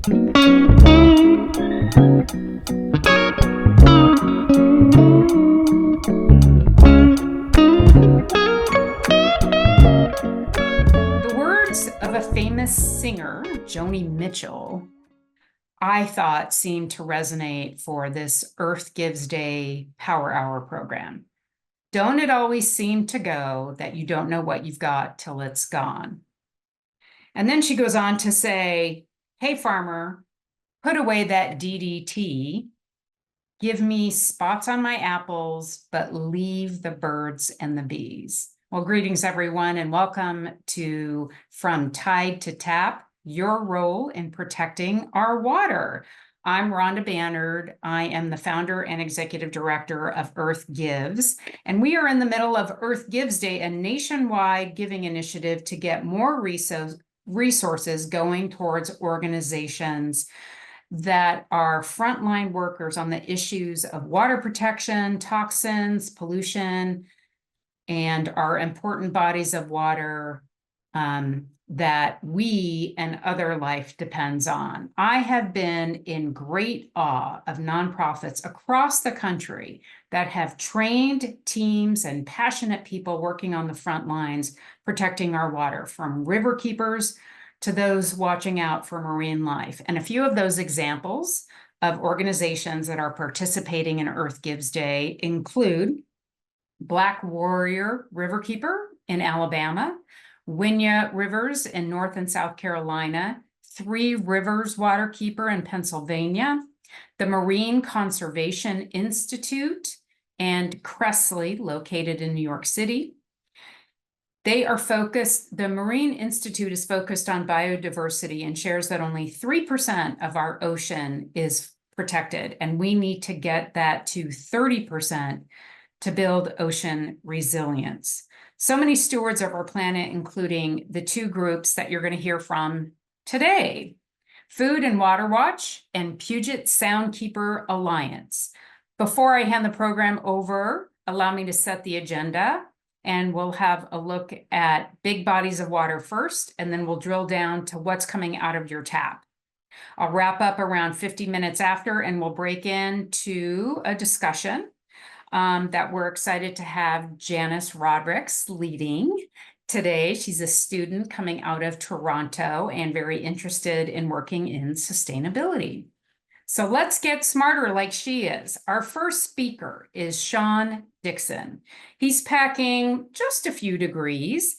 The words of a famous singer, Joni Mitchell, I thought seemed to resonate for this Earth Gives Day Power Hour program. Don't it always seem to go that you don't know what you've got till it's gone? And then she goes on to say, hey, farmer, put away that DDT. Give me spots on my apples, but leave the birds and the bees. Well, greetings, everyone, and welcome to From Tide to Tap, your role in protecting our water. I'm Rhonda Bannard. I am the founder and executive director of Earth Gives, and we are in the middle of Earth Gives Day, a nationwide giving initiative to get more resources going towards organizations that are frontline workers on the issues of water protection, toxins, pollution, and our important bodies of water that we and other life depends on. I have been in great awe of nonprofits across the country that have trained teams and passionate people working on the front lines protecting our water, from river keepers to those watching out for marine life. And a few of those examples of organizations that are participating in Earth Gives Day include Black Warrior Riverkeeper in Alabama, Winya Rivers in North and South Carolina, Three Rivers Waterkeeper in Pennsylvania, the Marine Conservation Institute, and Cressley, located in New York City. The Marine Institute is focused on biodiversity and shares that only 3% of our ocean is protected, and we need to get that to 30% to build ocean resilience. So many stewards of our planet, including the two groups that you're going to hear from today, Food and Water Watch and Puget Soundkeeper Alliance. Before I hand the program over, allow me to set the agenda, and we'll have a look at big bodies of water first, and then we'll drill down to what's coming out of your tap. I'll wrap up around 50 minutes after, and we'll break into a discussion that we're excited to have Janice Rodricks leading today. She's a student coming out of Toronto and very interested in working in sustainability. So let's get smarter like she is. Our first speaker is Sean Dixon. He's packing just a few degrees,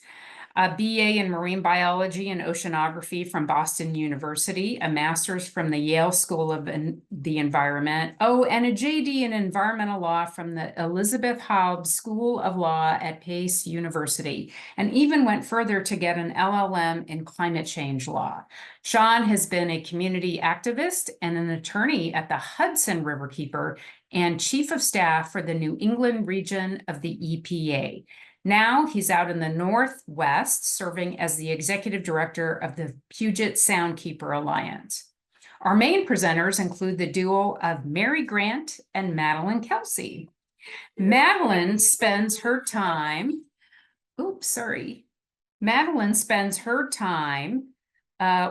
a BA in marine biology and oceanography from Boston University, a master's from the Yale School of the Environment, and a JD in environmental law from the Elizabeth Hobbs School of Law at Pace University, and even went further to get an LLM in climate change law. Sean has been a community activist and an attorney at the Hudson Riverkeeper and chief of staff for the New England region of the EPA. Now he's out in the Northwest serving as the executive director of the Puget Soundkeeper Alliance. Our main presenters include the duo of Mary Grant and Madeline Kelsey. Madeline spends her time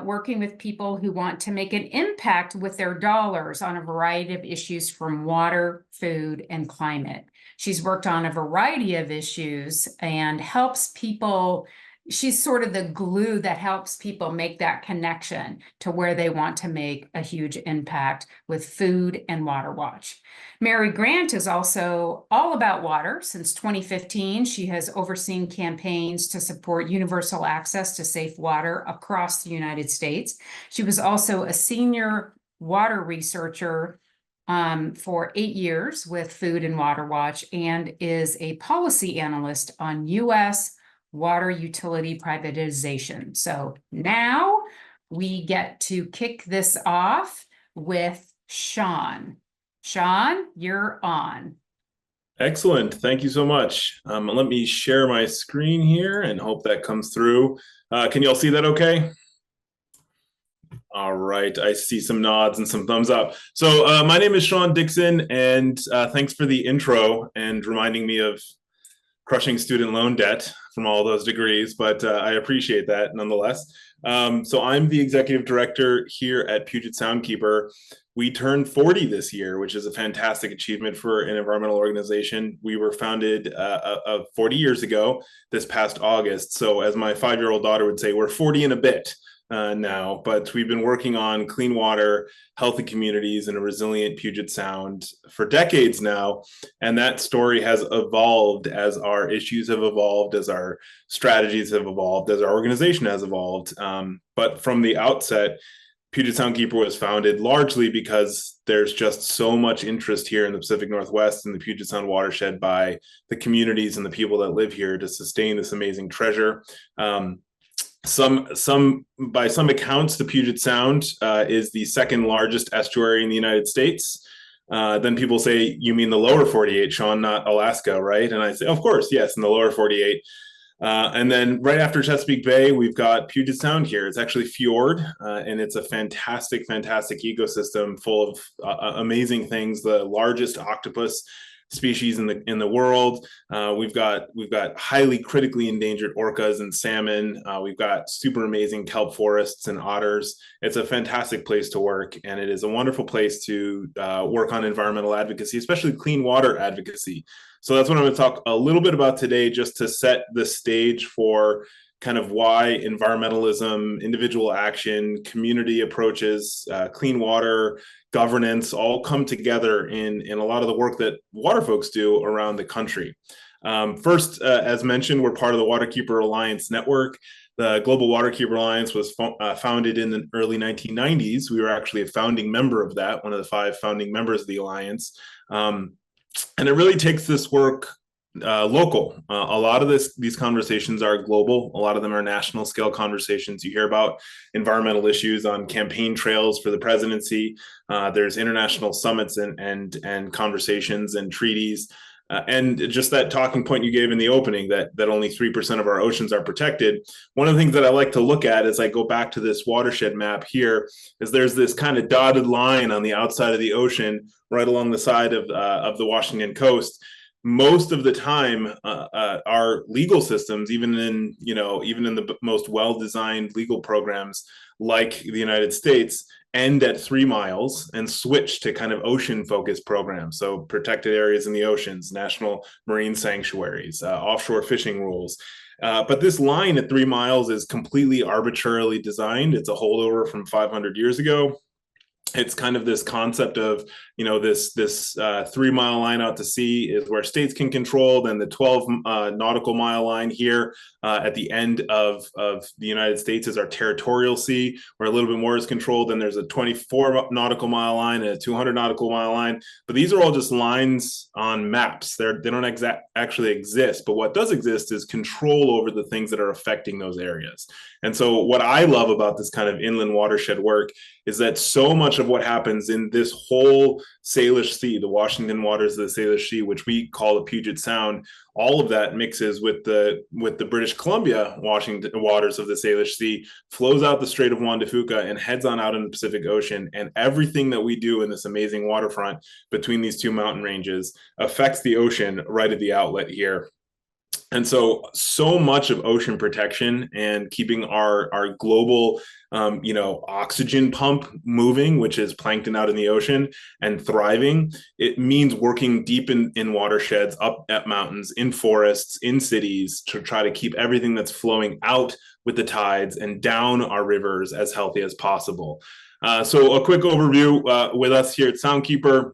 working with people who want to make an impact with their dollars on a variety of issues from water, food, and climate. She's worked on a variety of issues and helps people. She's sort of the glue that helps people make that connection to where they want to make a huge impact with Food and Water Watch. Mary Grant is also all about water. Since 2015, she has overseen campaigns to support universal access to safe water across the United States. She was also a senior water researcher for 8 years with Food and Water Watch, and is a policy analyst on U.S. water utility privatization. So now we get to kick this off with Sean. Sean, you're on. Excellent. Thank you so much. Let me share my screen here and hope that comes through. Can you all see that okay? All right, I see some nods and some thumbs up. So my name is Sean Dixon, and thanks for the intro and reminding me of crushing student loan debt from all those degrees, but I appreciate that nonetheless. So I'm the executive director here at Puget Soundkeeper. We turned 40 this year, which is a fantastic achievement for an environmental organization. We were founded 40 years ago this past August. So as my 5-year-old daughter would say, we're 40 and a bit now, but we've been working on clean water, healthy communities, and a resilient Puget Sound for decades now. And that story has evolved as our issues have evolved, as our strategies have evolved, as our organization has evolved. But from the outset, Puget Soundkeeper was founded largely because there's just so much interest here in the Pacific Northwest and the Puget Sound watershed by the communities and the people that live here to sustain this amazing treasure. By some accounts, the Puget Sound is the second largest estuary in the United States. Then people say, you mean the lower 48, Sean, not Alaska, right? And I say, of course, yes, in the lower 48. And then right after Chesapeake Bay, we've got Puget Sound here. It's actually fjord, and it's a fantastic ecosystem full of amazing things. The largest octopus species in the world. We've got highly critically endangered orcas and salmon. We've got super amazing kelp forests and otters. It's a fantastic place to work, and it is a wonderful place to work on environmental advocacy, especially clean water advocacy. So that's what I'm going to talk a little bit about today, just to set the stage for kind of why environmentalism, individual action, community approaches, clean water, governance all come together in a lot of the work that water folks do around the country. First, as mentioned, we're part of the Waterkeeper Alliance network. The Global Waterkeeper Alliance was founded in the early 1990s. We were actually a founding member of that, one of the 5 founding members of the Alliance. And it really takes this work local. A lot of these conversations are global. A lot of them are national scale conversations. You hear about environmental issues on campaign trails for the presidency. There's international summits and conversations and treaties. And just that talking point you gave in the opening that only 3% of our oceans are protected. One of the things that I like to look at as I go back to this watershed map here is there's this kind of dotted line on the outside of the ocean right along the side of the Washington coast. Most of the time, our legal systems, even in the most well-designed legal programs like the United States, end at 3 miles and switch to kind of ocean-focused programs. So protected areas in the oceans, national marine sanctuaries, offshore fishing rules. But this line at 3 miles is completely arbitrarily designed. It's a holdover from 500 years ago. It's kind of this concept of, this 3 mile line out to sea is where states can control. Then the 12 nautical mile line here at the end of the United States is our territorial sea, where a little bit more is controlled. Then there's a 24 nautical mile line and a 200 nautical mile line. But these are all just lines on maps. They don't actually exist. But what does exist is control over the things that are affecting those areas. And so what I love about this kind of inland watershed work is that so much of what happens in this whole Salish Sea, the Washington waters of the Salish Sea, which we call the Puget Sound, all of that mixes with the British Columbia Washington waters of the Salish Sea, flows out the Strait of Juan de Fuca and heads on out in the Pacific Ocean. And everything that we do in this amazing waterfront between these 2 mountain ranges affects the ocean right at the outlet here. And so much of ocean protection and keeping our global, oxygen pump moving, which is plankton out in the ocean, and thriving, it means working deep in watersheds, up at mountains, in forests, in cities, to try to keep everything that's flowing out with the tides and down our rivers as healthy as possible. So a quick overview with us here at Soundkeeper.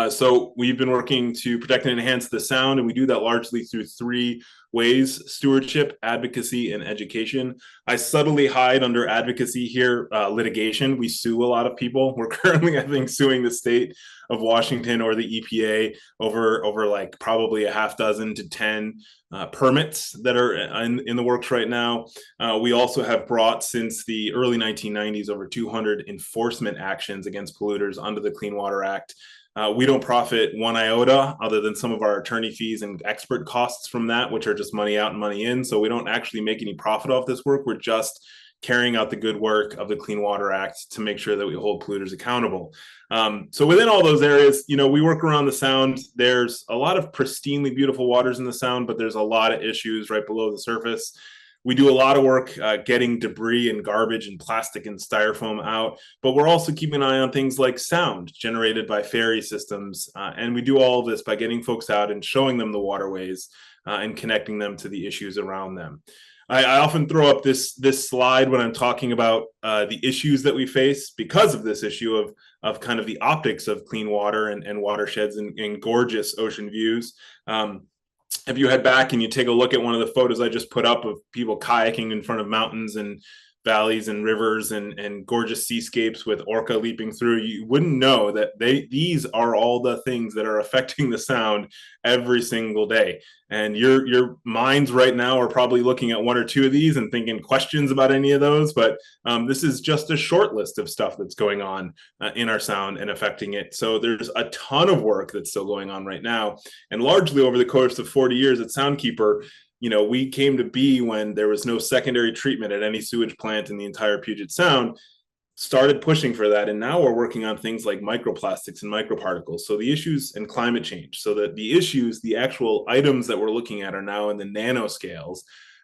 So we've been working to protect and enhance the sound, and we do that largely through 3 ways: stewardship, advocacy, and education. I subtly hide under advocacy here, litigation. We sue a lot of people. We're currently, I think, suing the state of Washington or the EPA over like probably a half dozen to 10 permits that are in the works right now. We also have brought, since the early 1990s, over 200 enforcement actions against polluters under the Clean Water Act. We don't profit 1 iota other than some of our attorney fees and expert costs from that, which are just money out and money in. So we don't actually make any profit off this work. We're just carrying out the good work of the Clean Water Act to make sure that we hold polluters accountable. So within all those areas, we work around the sound. There's a lot of pristinely beautiful waters in the sound, but there's a lot of issues right below the surface. We do a lot of work getting debris and garbage and plastic and styrofoam out, but we're also keeping an eye on things like sound generated by ferry systems. And we do all of this by getting folks out and showing them the waterways and connecting them to the issues around them. I often throw up this slide when I'm talking about the issues that we face because of this issue of kind of the optics of clean water and watersheds and gorgeous ocean views. If you head back and you take a look at one of the photos I just put up of people kayaking in front of mountains and valleys and rivers and gorgeous seascapes with orca leaping through, you wouldn't know that these are all the things that are affecting the sound every single day. And your minds right now are probably looking at one or two of these and thinking questions about any of those, but this is just a short list of stuff that's going on in our sound and affecting it. So there's a ton of work that's still going on right now, and largely over the course of 40 years at Soundkeeper, we came to be when there was no secondary treatment at any sewage plant in the entire Puget Sound, started pushing for that. And now we're working on things like microplastics and microparticles. So the issues and climate change, so that the issues, the actual items that we're looking at are now in the nanoscales,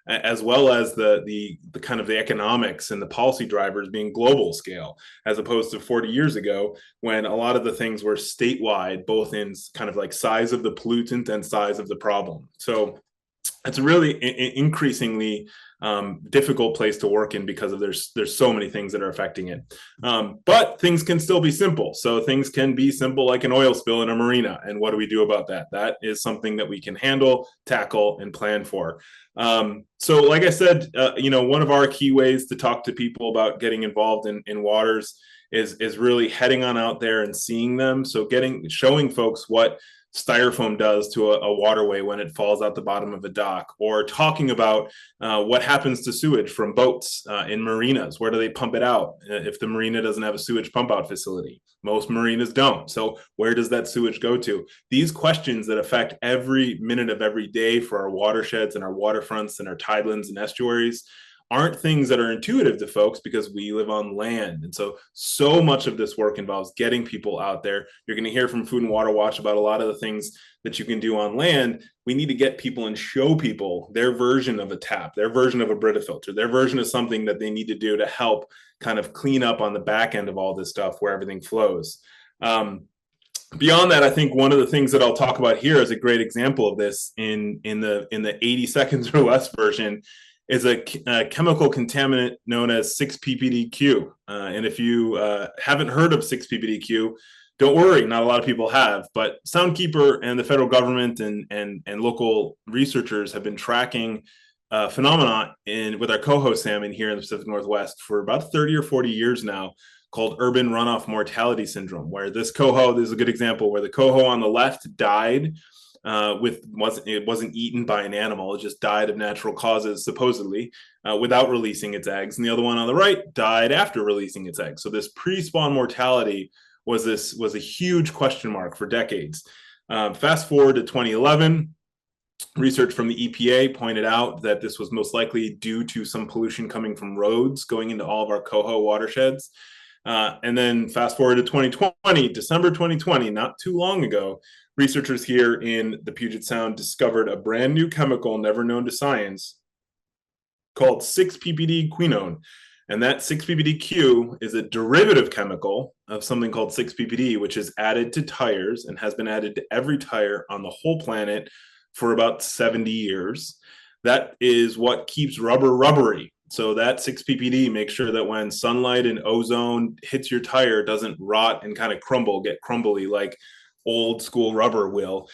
as well as the kind of the economics and the policy drivers being global scale, as opposed to 40 years ago, when a lot of the things were statewide, both in kind of like size of the pollutant and size of the problem. So it's a really increasingly difficult place to work in because of there's so many things that are affecting it. But things can still be simple. So things can be simple, like an oil spill in a marina. And what do we do about that? That is something that we can handle, tackle, and plan for. So like I said, one of our key ways to talk to people about getting involved in waters is really heading on out there and seeing them. So showing folks what styrofoam does to a waterway when it falls out the bottom of a dock, or talking about what happens to sewage from boats in marinas. Where do they pump it out if the marina doesn't have a sewage pump out facility? Most marinas don't. So where does that sewage go to? These questions that affect every minute of every day for our watersheds and our waterfronts and our tidelands and estuaries aren't things that are intuitive to folks because we live on land. And so much of this work involves getting people out there. You're going to hear from Food and Water Watch about a lot of the things that you can do on land. We need to get people and show people their version of a tap, their version of a Brita filter, their version of something that they need to do to help kind of clean up on the back end of all this stuff where everything flows. Beyond that, I think one of the things that I'll talk about here is a great example of this in the 80 seconds or less version is a chemical contaminant known as 6-PPDQ. And if you haven't heard of 6-PPDQ, don't worry, not a lot of people have, but Soundkeeper and the federal government and local researchers have been tracking phenomena with our coho salmon here in the Pacific Northwest for about 30 or 40 years now, called urban runoff mortality syndrome, where this is a good example, where the coho on the left died it wasn't eaten by an animal. It just died of natural causes, supposedly, without releasing its eggs. And the other one on the right died after releasing its eggs. So this pre-spawn mortality was a huge question mark for decades. Fast forward to 2011, research from the EPA pointed out that this was most likely due to some pollution coming from roads going into all of our coho watersheds. And then fast forward to 2020, December 2020, not too long ago, researchers here in the Puget Sound discovered a brand new chemical never known to science called 6-PPD-quinone. And that 6-PPDQ is a derivative chemical of something called 6-PPD, which is added to tires and has been added to every tire on the whole planet for about 70 years. That is what keeps rubber rubbery. So that 6-PPD makes sure that when sunlight and ozone hits your tire, it doesn't rot and kind of get crumbly like old school rubber will.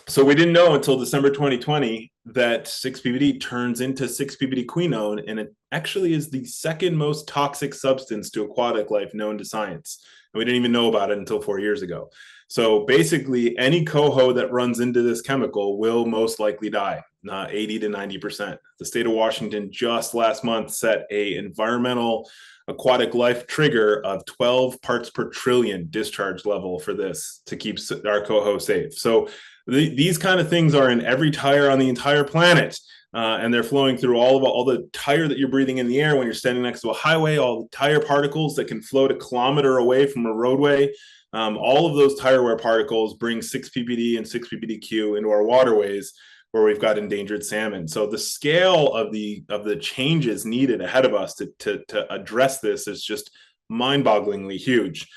So we didn't know until December 2020 that 6-PPD turns into 6-PPD-quinone, and it actually is the second most toxic substance to aquatic life known to science. And we didn't even know about it until 4 years ago. So basically, any coho that runs into this chemical will most likely die, 80 to 90%. The state of Washington just last month set a environmental aquatic life trigger of 12 parts per trillion discharge level for this to keep our coho safe. So these kind of things are in every tire on the entire planet. And they're flowing through all the tire that you're breathing in the air when you're standing next to a highway, all the tire particles that can float a kilometer away from a roadway. All of those tire wear particles bring 6-PPD and 6-PPDQ into our waterways, where we've got endangered salmon. So the scale of the changes needed ahead of us to address this is just mind-bogglingly huge.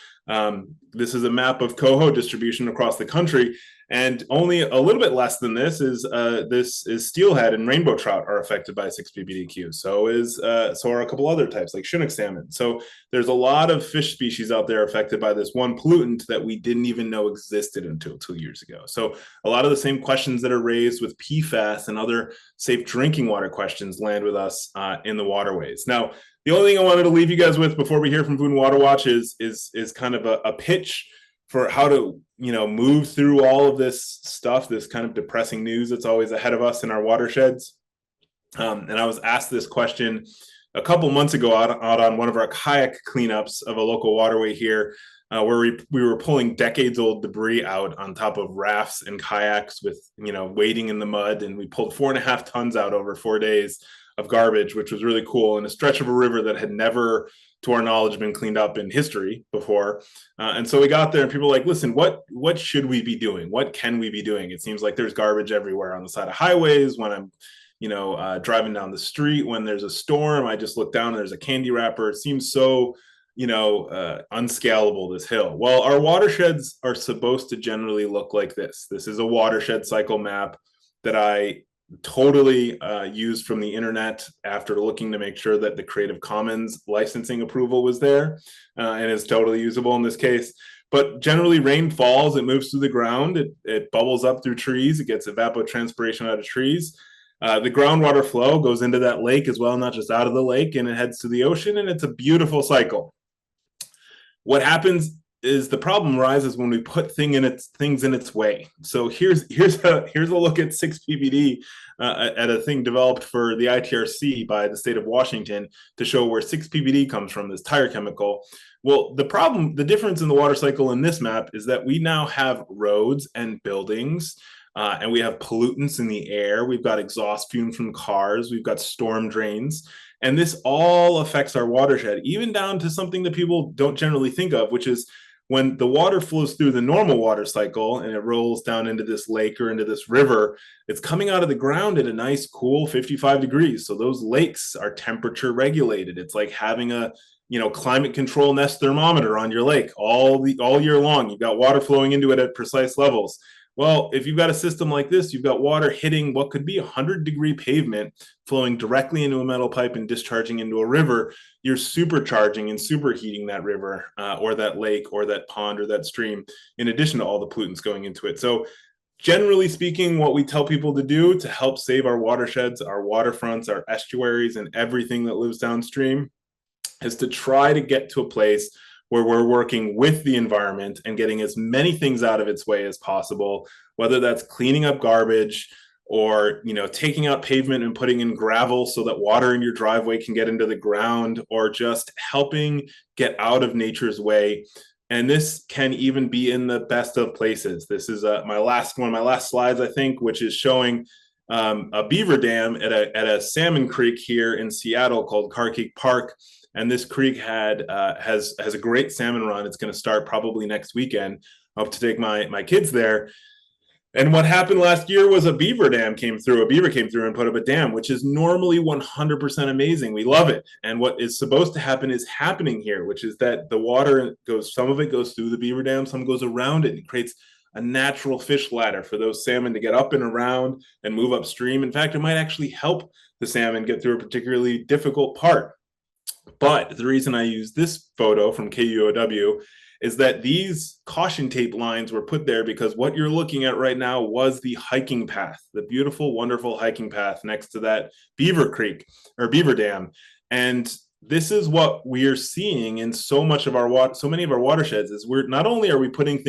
This is a map of coho distribution across the country, and only a little bit less than this is steelhead and rainbow trout are affected by 6-PBDQ. So are a couple other types like Chinook salmon. So there's a lot of fish species out there affected by this one pollutant that we didn't even know existed until 2 years ago. So a lot of the same questions that are raised with PFAS and other safe drinking water questions land with us in the waterways. Now, the only thing I wanted to leave you guys with before we hear from Food and Water Watch is kind of a pitch for how to move through all of this stuff, this kind of depressing news that's always ahead of us in our watersheds. And I was asked this question a couple months ago out on one of our kayak cleanups of a local waterway here, where we were pulling decades-old debris out on top of rafts and kayaks with wading in the mud, and we pulled 4.5 tons out over 4 days of garbage, which was really cool, in a stretch of a river that had never, to our knowledge, been cleaned up in history before. And so we got there and people were like, listen, what should we be doing? What can we be doing? It seems like there's garbage everywhere on the side of highways. When I'm driving down the street, when there's a storm, I just look down and there's a candy wrapper. It seems so unscalable, this hill. Well, our watersheds are supposed to generally look like this. This is a watershed cycle map that I totally used from the internet after looking to make sure that the Creative Commons licensing approval was there, and is totally usable in this case. But generally, rain falls, it moves through the ground, it bubbles up through trees, it gets evapotranspiration out of trees. The groundwater flow goes into that lake as well, not just out of the lake, and it heads to the ocean, and it's a beautiful cycle. What happens is the problem arises when we put things in its way. So here's a look at 6-PBD at a thing developed for the ITRC by the state of Washington to show where 6-PBD comes from, this tire chemical. Well, the difference in the water cycle in this map is that we now have roads and buildings, and we have pollutants in the air. We've got exhaust fumes from cars. We've got storm drains. And this all affects our watershed, even down to something that people don't generally think of, which is when the water flows through the normal water cycle and it rolls down into this lake or into this river, it's coming out of the ground at a nice, cool 55 degrees. So those lakes are temperature regulated. It's like having a climate control Nest thermometer on your lake all year long. You've got water flowing into it at precise levels. Well, if you've got a system like this, you've got water hitting what could be 100-degree pavement, flowing directly into a metal pipe and discharging into a river. You're supercharging and superheating that river or that lake or that pond or that stream, in addition to all the pollutants going into it. So generally speaking, what we tell people to do to help save our watersheds, our waterfronts, our estuaries, and everything that lives downstream is to try to get to a place where we're working with the environment and getting as many things out of its way as possible, whether that's cleaning up garbage or taking out pavement and putting in gravel so that water in your driveway can get into the ground, or just helping get out of nature's way. And this can even be in the best of places. This is one of my last slides, I think, which is showing a beaver dam at a salmon creek here in Seattle called Carkeek Park. And this creek has a great salmon run. It's going to start probably next weekend. I hope to take my kids there. And what happened last year was a beaver came through and put up a dam, which is normally 100% amazing. We love it. And what is supposed to happen is happening here, which is that the water some of it goes through the beaver dam, some goes around it. It creates a natural fish ladder for those salmon to get up and around and move upstream. In fact, it might actually help the salmon get through a particularly difficult part. But the reason I use this photo from KUOW is that these caution tape lines were put there because what you're looking at right now was the hiking path, the beautiful, wonderful hiking path next to that beaver creek or beaver dam. And this is what we are seeing in so many of our watersheds is not only are we putting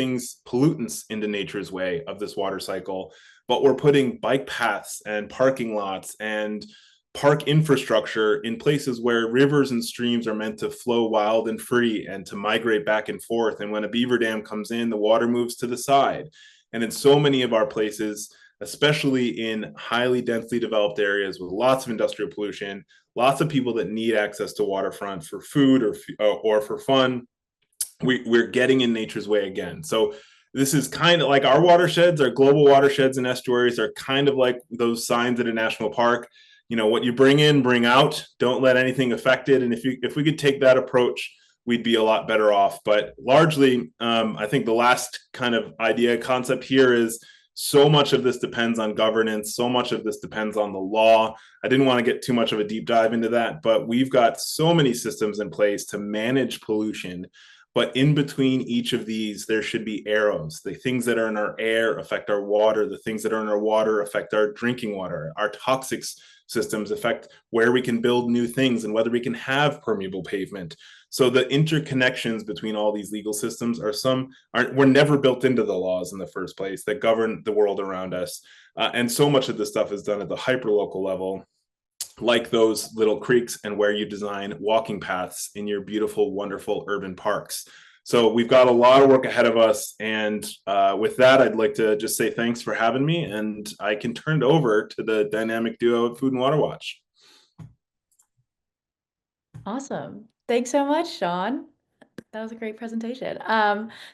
pollutants into nature's way of this water cycle, but we're putting bike paths and parking lots and park infrastructure in places where rivers and streams are meant to flow wild and free and to migrate back and forth. And when a beaver dam comes in, the water moves to the side. And in so many of our places, especially in highly densely developed areas with lots of industrial pollution, lots of people that need access to waterfront for food or for fun, we're getting in nature's way again. So this is kind of like our watersheds, our global watersheds and estuaries are kind of like those signs at a national park. You know, what you bring in, bring out. Don't let anything affect it. And if we could take that approach, we'd be a lot better off. But largely, I think the last kind of idea concept here is so much of this depends on governance. So much of this depends on the law. I didn't want to get too much of a deep dive into that, but we've got so many systems in place to manage pollution. But in between each of these, there should be arrows. The things that are in our air affect our water. The things that are in our water affect our drinking water. Our toxic systems affect where we can build new things and whether we can have permeable pavement. So the interconnections between all these legal systems were never built into the laws in the first place that govern the world around us. And so much of this stuff is done at the hyperlocal level, like those little creeks and where you design walking paths in your beautiful, wonderful urban parks. So we've got a lot of work ahead of us. And with that, I'd like to just say thanks for having me. And I can turn it over to the dynamic duo at Food and Water Watch. Awesome. Thanks so much, Sean. That was a great presentation.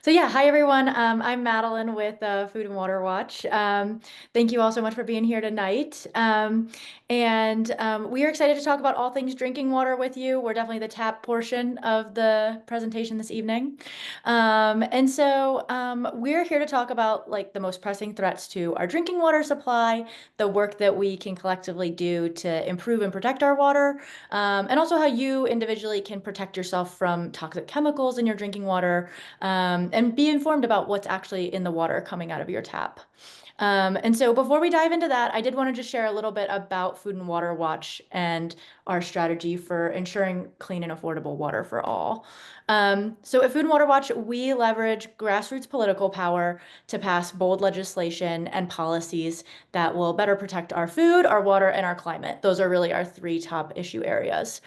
So yeah, hi everyone. I'm Madeline with Food and Water Watch. Thank you all so much for being here tonight. We are excited to talk about all things drinking water with you. We're definitely the tap portion of the presentation this evening. We're here to talk about like the most pressing threats to our drinking water supply, the work that we can collectively do to improve and protect our water, and also how you individually can protect yourself from toxic chemicals in your drinking water, and be informed about what's actually in the water coming out of your tap. So before we dive into that, I did want to just share a little bit about Food and Water Watch and our strategy for ensuring clean and affordable water for all. So at Food and Water Watch, we leverage grassroots political power to pass bold legislation and policies that will better protect our food, our water, and our climate. Those are really our three top issue areas.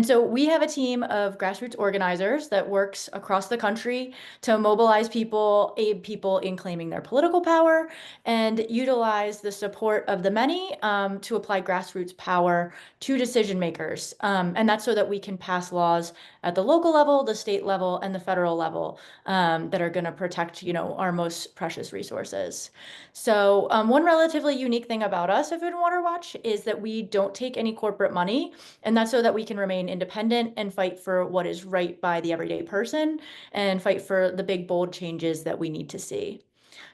So we have a team of grassroots organizers that works across the country to mobilize people, aid people in claiming their political power, and utilize the support of the many to apply grassroots power to decision makers. And that's so that we can pass laws at the local level, the state level, and the federal level that are going to protect, our most precious resources. So one relatively unique thing about us at Food and Water Watch is that we don't take any corporate money, and that's so that we can remain independent and fight for what is right by the everyday person and fight for the big, bold changes that we need to see.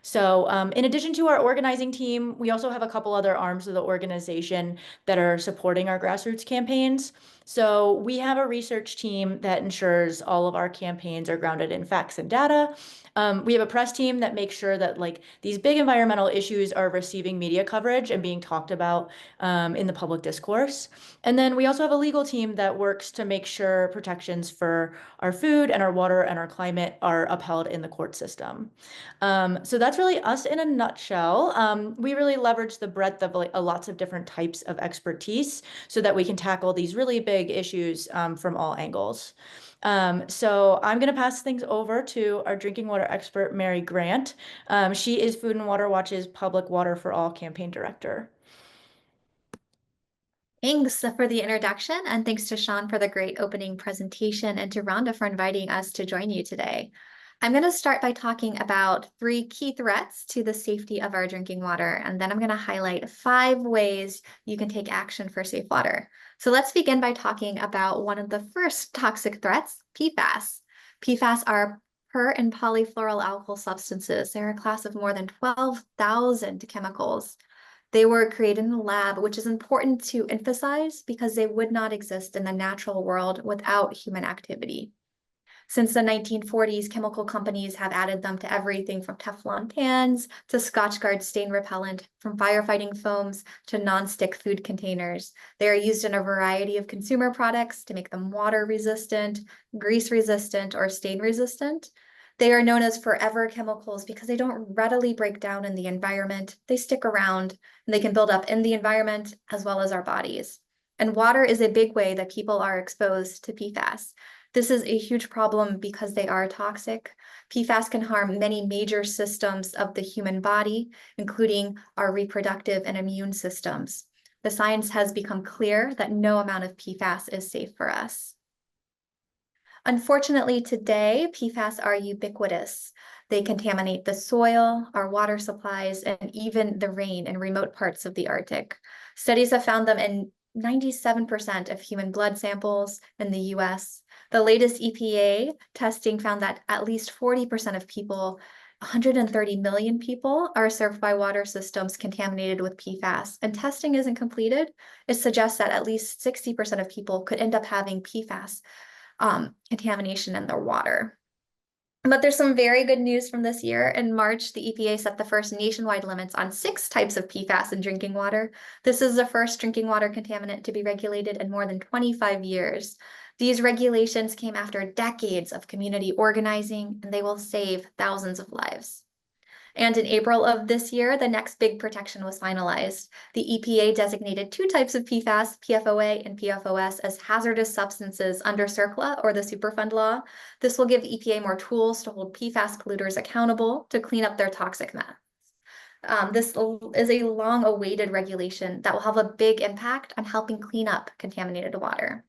So in addition to our organizing team, we also have a couple other arms of the organization that are supporting our grassroots campaigns. So we have a research team that ensures all of our campaigns are grounded in facts and data. We have a press team that makes sure that like these big environmental issues are receiving media coverage and being talked about in the public discourse. And then we also have a legal team that works to make sure protections for our food and our water and our climate are upheld in the court system. So that's really us in a nutshell. We really leverage the breadth of lots of different types of expertise so that we can tackle these really big issues from all angles. So I'm going to pass things over to our drinking water expert, Mary Grant. She is Food and Water Watch's Public Water for All campaign director. Thanks for the introduction, and thanks to Sean for the great opening presentation and to Rhonda for inviting us to join you today. I'm going to start by talking about 3 key threats to the safety of our drinking water, and then I'm going to highlight 5 ways you can take action for safe water. So let's begin by talking about one of the first toxic threats, PFAS. PFAS are per and polyfluoroalkyl substances. They're a class of more than 12,000 chemicals. They were created in the lab, which is important to emphasize because they would not exist in the natural world without human activity. Since the 1940s, chemical companies have added them to everything from Teflon pans to Scotchgard stain repellent, from firefighting foams to nonstick food containers. They are used in a variety of consumer products to make them water resistant, grease resistant, or stain resistant. They are known as forever chemicals because they don't readily break down in the environment. They stick around and they can build up in the environment as well as our bodies. And water is a big way that people are exposed to PFAS. This is a huge problem because they are toxic. PFAS can harm many major systems of the human body, including our reproductive and immune systems. The science has become clear that no amount of PFAS is safe for us. Unfortunately, today, PFAS are ubiquitous. They contaminate the soil, our water supplies, and even the rain in remote parts of the Arctic. Studies have found them in 97% of human blood samples in the US. The latest EPA testing found that at least 40% of people, 130 million people, are served by water systems contaminated with PFAS, and testing isn't completed. It suggests that at least 60% of people could end up having PFAS contamination in their water. But there's some very good news from this year. In March, the EPA set the first nationwide limits on 6 types of PFAS in drinking water. This is the first drinking water contaminant to be regulated in more than 25 years. These regulations came after decades of community organizing, and they will save thousands of lives. And in April of this year, the next big protection was finalized. The EPA designated 2 types of PFAS, PFOA and PFOS, as hazardous substances under CERCLA, or the Superfund law. This will give EPA more tools to hold PFAS polluters accountable to clean up their toxic mess. This is a long-awaited regulation that will have a big impact on helping clean up contaminated water.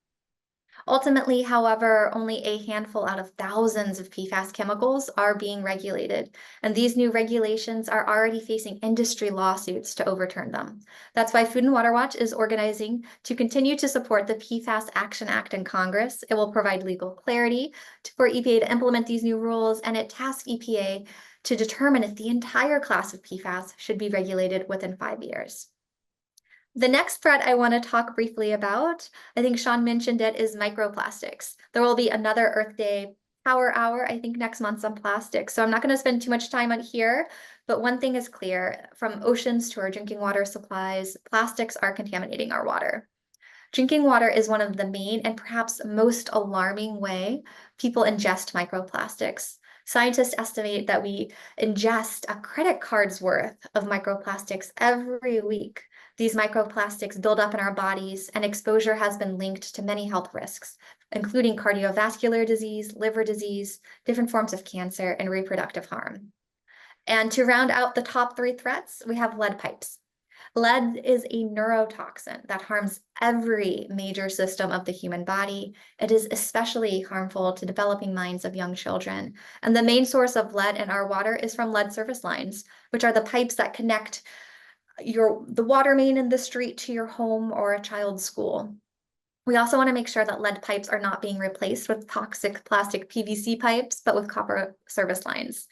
Ultimately, however, only a handful out of thousands of PFAS chemicals are being regulated, and these new regulations are already facing industry lawsuits to overturn them. That's why Food and Water Watch is organizing to continue to support the PFAS Action Act in Congress. It will provide legal clarity for EPA to implement these new rules, and it tasks EPA to determine if the entire class of PFAS should be regulated within 5 years. The next threat I want to talk briefly about, I think Sean mentioned it, is microplastics. There will be another Earth Day Power Hour, I think, next month on plastics. So I'm not going to spend too much time on here, but one thing is clear: from oceans to our drinking water supplies, plastics are contaminating our water. Drinking water is one of the main and perhaps most alarming way people ingest microplastics. Scientists estimate that we ingest a credit card's worth of microplastics every week. These microplastics build up in our bodies, and exposure has been linked to many health risks, including cardiovascular disease, liver disease, different forms of cancer, and reproductive harm. And to round out the top 3 threats, we have lead pipes. Lead is a neurotoxin that harms every major system of the human body. It is especially harmful to developing minds of young children. And the main source of lead in our water is from lead service lines, which are the pipes that connect the water main in the street to your home or a child's school. We also want to make sure that lead pipes are not being replaced with toxic plastic PVC pipes, but with copper service lines.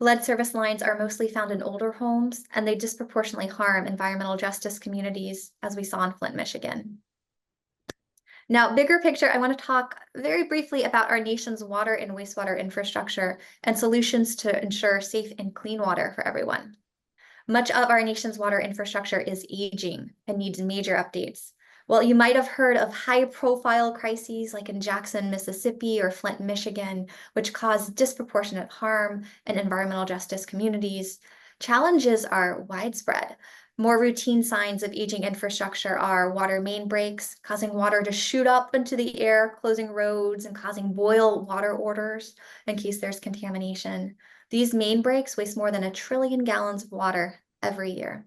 Lead service lines are mostly found in older homes, and they disproportionately harm environmental justice communities, as we saw in Flint, Michigan. Now, bigger picture, I want to talk very briefly about our nation's water and wastewater infrastructure and solutions to ensure safe and clean water for everyone. Much of our nation's water infrastructure is aging and needs major updates. Well, you might have heard of high-profile crises like in Jackson, Mississippi, or Flint, Michigan, which cause disproportionate harm in environmental justice communities. Challenges are widespread. More routine signs of aging infrastructure are water main breaks, causing water to shoot up into the air, closing roads, and causing boil water orders in case there's contamination. These main breaks waste more than 1 trillion gallons of water every year.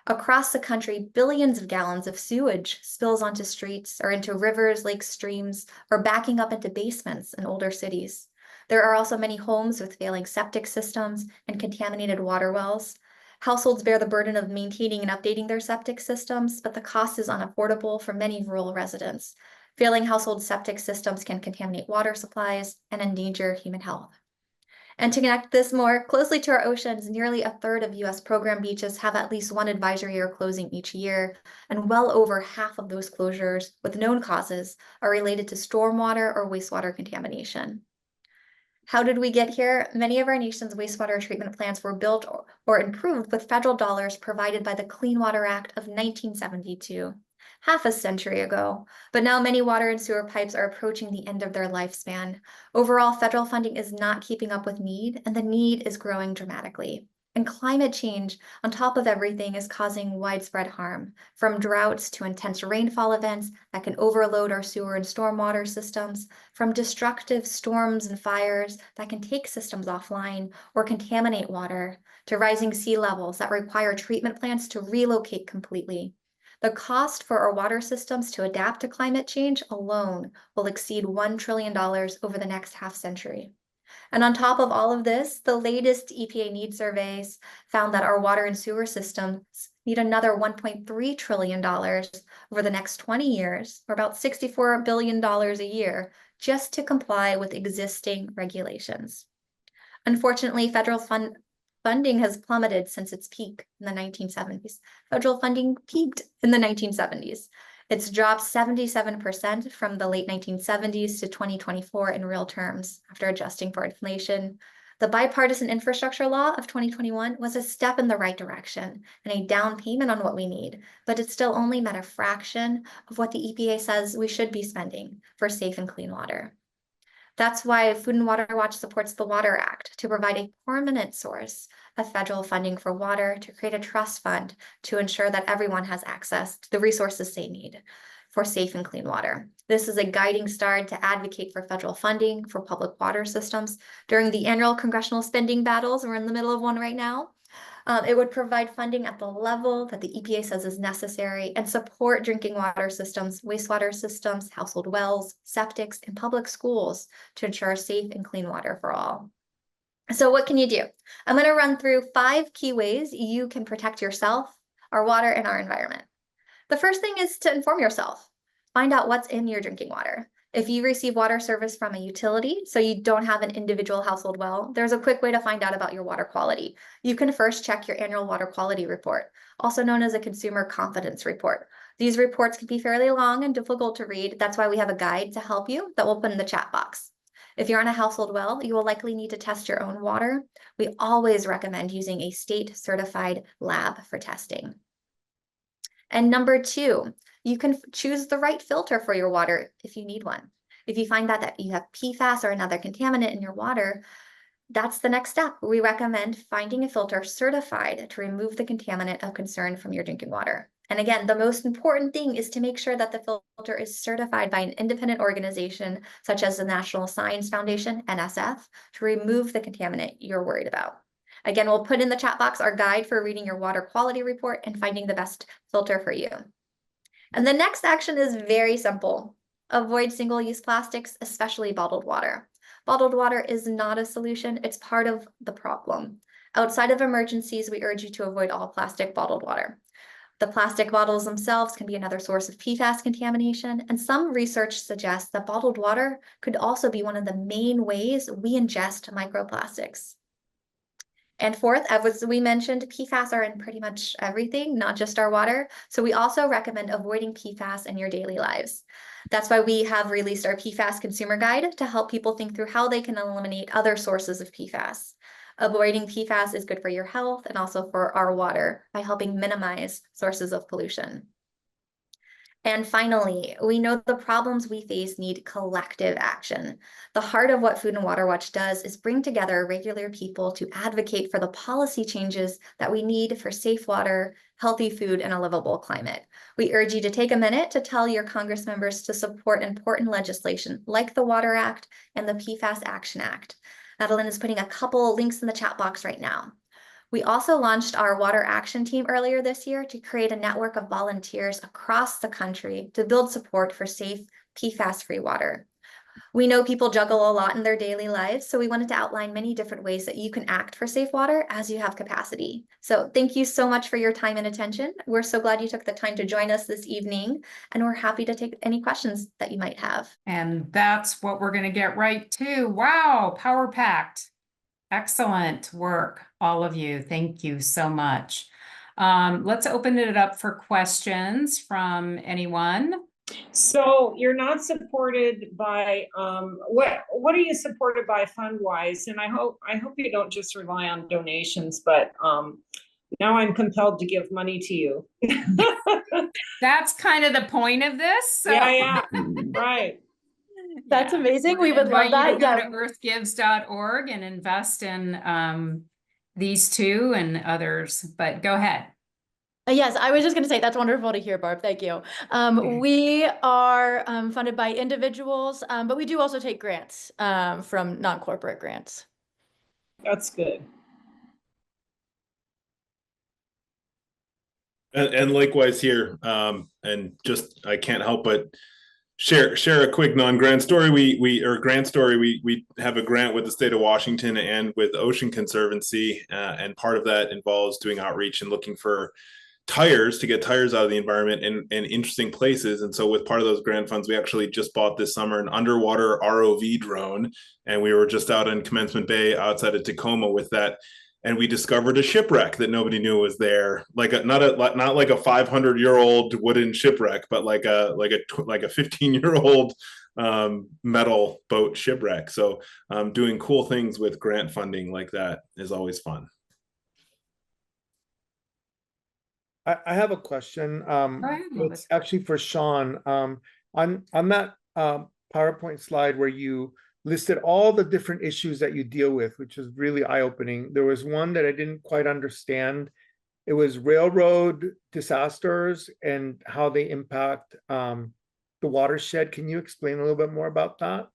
Across the country, billions of gallons of sewage spills onto streets or into rivers, lakes, streams, or backing up into basements in older cities. There are also many homes with failing septic systems and contaminated water wells. Households bear the burden of maintaining and updating their septic systems, but the cost is unaffordable for many rural residents. Failing household septic systems can contaminate water supplies and endanger human health. And to connect this more closely to our oceans, nearly 1/3 of US program beaches have at least one advisory or closing each year, and well over half of those closures with known causes are related to stormwater or wastewater contamination. How did we get here? Many of our nation's wastewater treatment plants were built or improved with federal dollars provided by the Clean Water Act of 1972. Half a century ago, but now many water and sewer pipes are approaching the end of their lifespan. Overall, federal funding is not keeping up with need, and the need is growing dramatically. And climate change, on top of everything, is causing widespread harm, from droughts to intense rainfall events that can overload our sewer and stormwater systems, from destructive storms and fires that can take systems offline or contaminate water, to rising sea levels that require treatment plants to relocate completely. The cost for our water systems to adapt to climate change alone will exceed $1 trillion over the next half century. And on top of all of this, the latest EPA needs surveys found that our water and sewer systems need another $1.3 trillion over the next 20 years, or about $64 billion a year, just to comply with existing regulations. Unfortunately, federal funding has plummeted since its peak in the 1970s. Federal funding peaked in the 1970s. It's dropped 77% from the late 1970s to 2024 in real terms after adjusting for inflation. The bipartisan infrastructure law of 2021 was a step in the right direction and a down payment on what we need, but it still only met a fraction of what the EPA says we should be spending for safe and clean water. That's why Food and Water Watch supports the Water Act to provide a permanent source of federal funding for water, to create a trust fund to ensure that everyone has access to the resources they need for safe and clean water. This is a guiding star to advocate for federal funding for public water systems during the annual congressional spending battles. We're in the middle of one right now. It would provide funding at the level that the EPA says is necessary and support drinking water systems, wastewater systems, household wells, septics, and public schools to ensure safe and clean water for all. So what can you do? I'm going to run through 5 key ways you can protect yourself, our water, and our environment. The first thing is to inform yourself. Find out what's in your drinking water. If you receive water service from a utility, so you don't have an individual household well, there's a quick way to find out about your water quality. You can first check your annual water quality report, also known as a consumer confidence report. These reports can be fairly long and difficult to read. That's why we have a guide to help you that we'll put in the chat box. If you're on a household well, you will likely need to test your own water. We always recommend using a state-certified lab for testing. And number 2, you can choose the right filter for your water if you need one. If you find that you have PFAS or another contaminant in your water, that's the next step. We recommend finding a filter certified to remove the contaminant of concern from your drinking water. And again, the most important thing is to make sure that the filter is certified by an independent organization, such as the National Science Foundation, NSF, to remove the contaminant you're worried about. Again, we'll put in the chat box our guide for reading your water quality report and finding the best filter for you. And the next action is very simple. Avoid single-use plastics, especially bottled water. Bottled water is not a solution, it's part of the problem. Outside of emergencies, we urge you to avoid all plastic bottled water. The plastic bottles themselves can be another source of PFAS contamination, and some research suggests that bottled water could also be one of the main ways we ingest microplastics. And fourth, as we mentioned, PFAS are in pretty much everything, not just our water. So we also recommend avoiding PFAS in your daily lives. That's why we have released our PFAS consumer guide to help people think through how they can eliminate other sources of PFAS. Avoiding PFAS is good for your health and also for our water by helping minimize sources of pollution. And finally, we know the problems we face need collective action. The heart of what Food and Water Watch does is bring together regular people to advocate for the policy changes that we need for safe water, healthy food, and a livable climate. We urge you to take a minute to tell your Congress members to support important legislation like the Water Act and the PFAS Action Act. Madeline is putting a couple links in the chat box right now. We also launched our Water Action Team earlier this year to create a network of volunteers across the country to build support for safe, PFAS-free water. We know people juggle a lot in their daily lives, so we wanted to outline many different ways that you can act for safe water as you have capacity. So thank you so much for your time and attention. We're so glad you took the time to join us this evening, and we're happy to take any questions that you might have. And that's what we're going to get right to. Wow, power packed. Excellent work, all of you. Thank you so much. Let's open it up for questions from anyone. So you're not supported by what are you supported by fund wise? And I hope you don't just rely on donations, but now I'm compelled to give money to you. That's kind of the point of this. So. Yeah, right. That's amazing. We would love that. Go to earthgives.org and invest in these two and others, but go ahead. Yes, I was just going to say that's wonderful to hear, Barb. Thank you. We are funded by individuals, but we do also take grants from non-corporate grants. That's good. And likewise here, and just I can't help but share a quick non-grant story. We have a grant with the state of Washington and with Ocean Conservancy, and part of that involves doing outreach and looking for tires to get tires out of the environment in interesting places. And so with part of those grant funds, we actually just bought this summer an underwater ROV drone, and we were just out in Commencement Bay outside of Tacoma with that. And we discovered a shipwreck that nobody knew was there, not like a 500-year-old wooden shipwreck, but like a 15-year-old metal boat shipwreck. So doing cool things with grant funding like that is always fun. I have a question. ahead, It's Elvis. actually for Sean. On that PowerPoint slide where you listed all the different issues that you deal with, which is really eye-opening. There was one that I didn't quite understand. It was railroad disasters and how they impact the watershed. Can you explain a little bit more about that?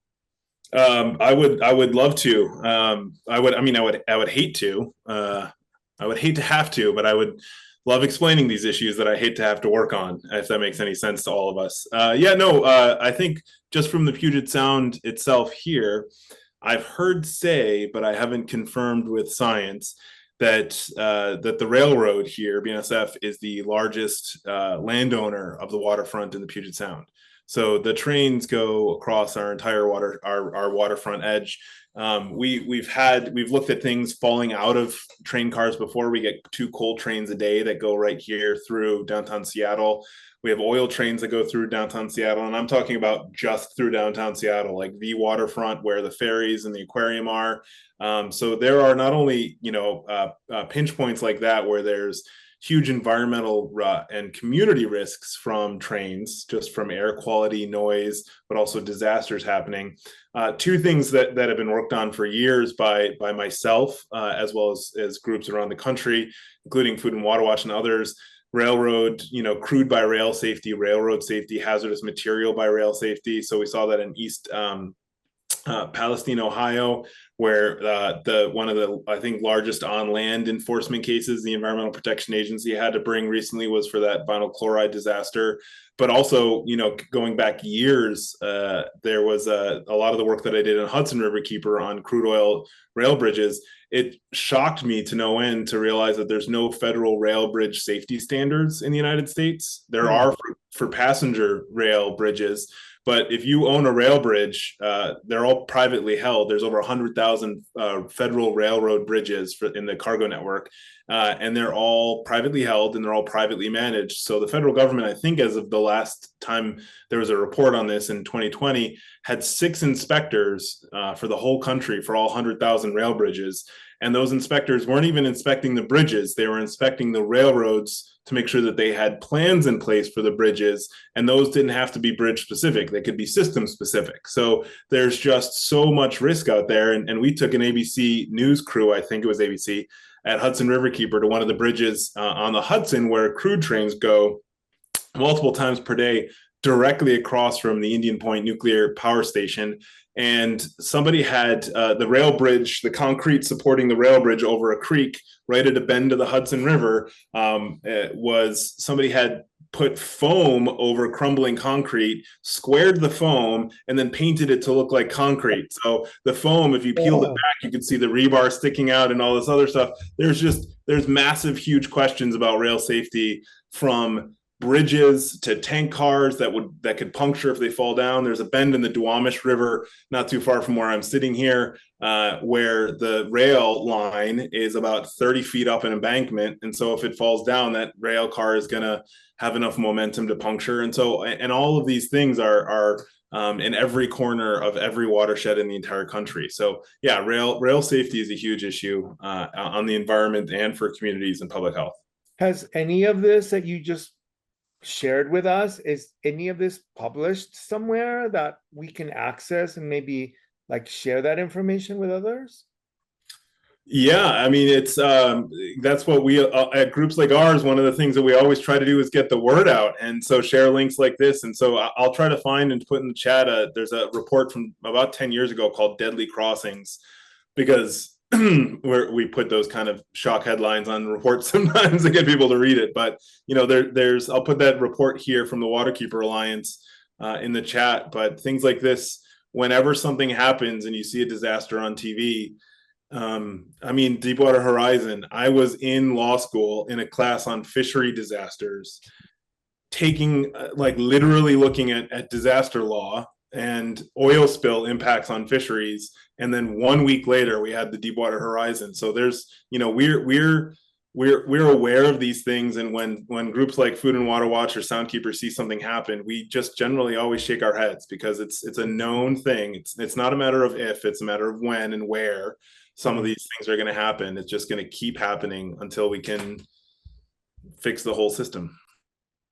I would love to. I would hate to. I would hate to have to, but I would love explaining these issues that I hate to have to work on, if that makes any sense to all of us. I think just from the Puget Sound itself here, I've heard say, but I haven't confirmed with science, that the railroad here, BNSF, is the largest landowner of the waterfront in the Puget Sound. So the trains go across our entire our waterfront edge. We've looked at things falling out of train cars before. We get 2 coal trains a day that go right here through downtown Seattle. We have oil trains that go through downtown Seattle, and I'm talking about just through downtown Seattle, like the waterfront where the ferries and the aquarium are. So there are not only pinch points like that where there's huge environmental and community risks from trains, just from air quality, noise, but also disasters happening. 2 things that have been worked on for years by myself, as well as groups around the country, including Food and Water Watch and others. Railroad, crude by rail safety, railroad safety, hazardous material by rail safety. So we saw that in East Palestine, Ohio, where one of the, I think, largest on land enforcement cases the Environmental Protection Agency had to bring recently was for that vinyl chloride disaster. But also, going back years, there was a lot of the work that I did in Hudson River Keeper on crude oil rail bridges. It shocked me to no end to realize that there's no federal rail bridge safety standards in the United States. There are for passenger rail bridges, but if you own a rail bridge, they're all privately held. There's over 100,000 federal railroad bridges in the cargo network, and they're all privately held and they're all privately managed. So the federal government, I think as of the last time there was a report on this in 2020, had 6 inspectors for the whole country for all 100,000 rail bridges. And those inspectors weren't even inspecting the bridges. They were inspecting the railroads to make sure that they had plans in place for the bridges. And those didn't have to be bridge specific. They could be system specific. So there's just so much risk out there. And we took an ABC News crew, I think it was ABC, at Hudson River Keeper to one of the bridges on the Hudson where crude trains go multiple times per day directly across from the Indian Point nuclear power station. And somebody had the rail bridge, the concrete supporting the rail bridge over a creek right at a bend of the Hudson River, somebody had put foam over crumbling concrete, squared the foam, and then painted it to look like concrete. So the foam, if you peeled it back, you could see the rebar sticking out and all this other stuff. There's massive, huge questions about rail safety, from bridges to tank cars that could puncture if they fall down. There's a bend in the Duwamish River not too far from where I'm sitting here, where the rail line is about 30 feet up an embankment, and so if it falls down, that rail car is going to have enough momentum to puncture. And all of these things are in every corner of every watershed in the entire country. So yeah, rail safety is a huge issue on the environment and for communities and public health. Has any of this that you just shared with us, is any of this published somewhere that we can access and maybe share that information with others? Yeah, I mean, it's that's what we at groups like ours, one of the things that we always try to do is get the word out, and so share links like this. And so I'll try to find and put in the chat there's a report from about 10 years ago called Deadly Crossings, because we put those kind of shock headlines on reports sometimes to get people to read it. But I'll put that report here from the Waterkeeper Alliance in the chat, but things like this, whenever something happens and you see a disaster on TV, I mean, Deepwater Horizon, I was in law school in a class on fishery disasters, taking like literally looking at disaster law and oil spill impacts on fisheries. And then 1 week later, we had the Deepwater Horizon. So there's, you know, we're aware of these things. And when groups like Food and Water Watch or Soundkeeper see something happen, we just generally always shake our heads because it's a known thing. It's not a matter of if, it's a matter of when and where some of these things are going to happen. It's just going to keep happening until we can fix the whole system.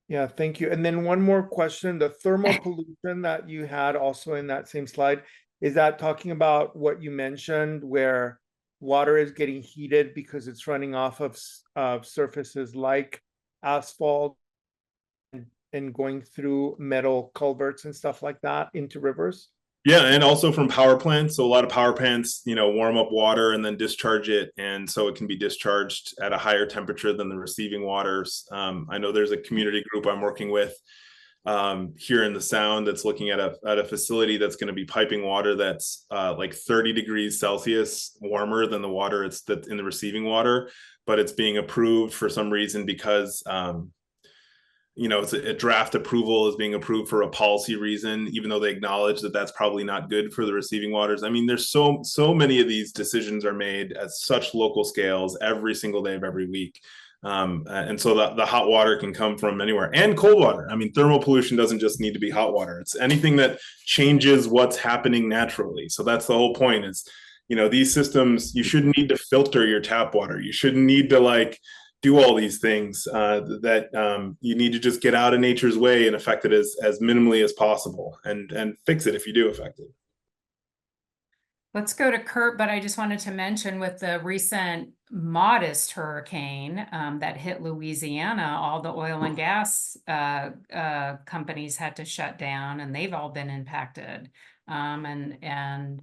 Yeah, thank you. And then one more question, the thermal pollution that you had also in that same slide, is that talking about what you mentioned where water is getting heated because it's running off of surfaces like asphalt and going through metal culverts and stuff like that into rivers? Yeah, and also from power plants. So a lot of power plants, you know, warm up water and then discharge it, and so it can be discharged at a higher temperature than the receiving waters. I know there's a community group I'm working with here in the Sound that's looking at a facility that's going to be piping water that's like 30 degrees Celsius warmer than the water that's in the receiving water, but it's being approved for some reason because you know, it's a draft approval is being approved for a policy reason, even though they acknowledge that that's probably not good for the receiving waters. I mean, there's so many of these decisions are made at such local scales every single day of every week. And so the hot water can come from anywhere, and cold water. I mean, thermal pollution doesn't just need to be hot water. It's anything that changes what's happening naturally. So that's the whole point is, you know, these systems, you shouldn't need to filter your tap water. You shouldn't need to like do all these things that you need to just get out of nature's way and affect it as minimally as possible and fix it if you do affect it. Let's go to Kurt, but I just wanted to mention with the recent modest hurricane that hit Louisiana, all the oil and gas companies had to shut down, and they've all been impacted. And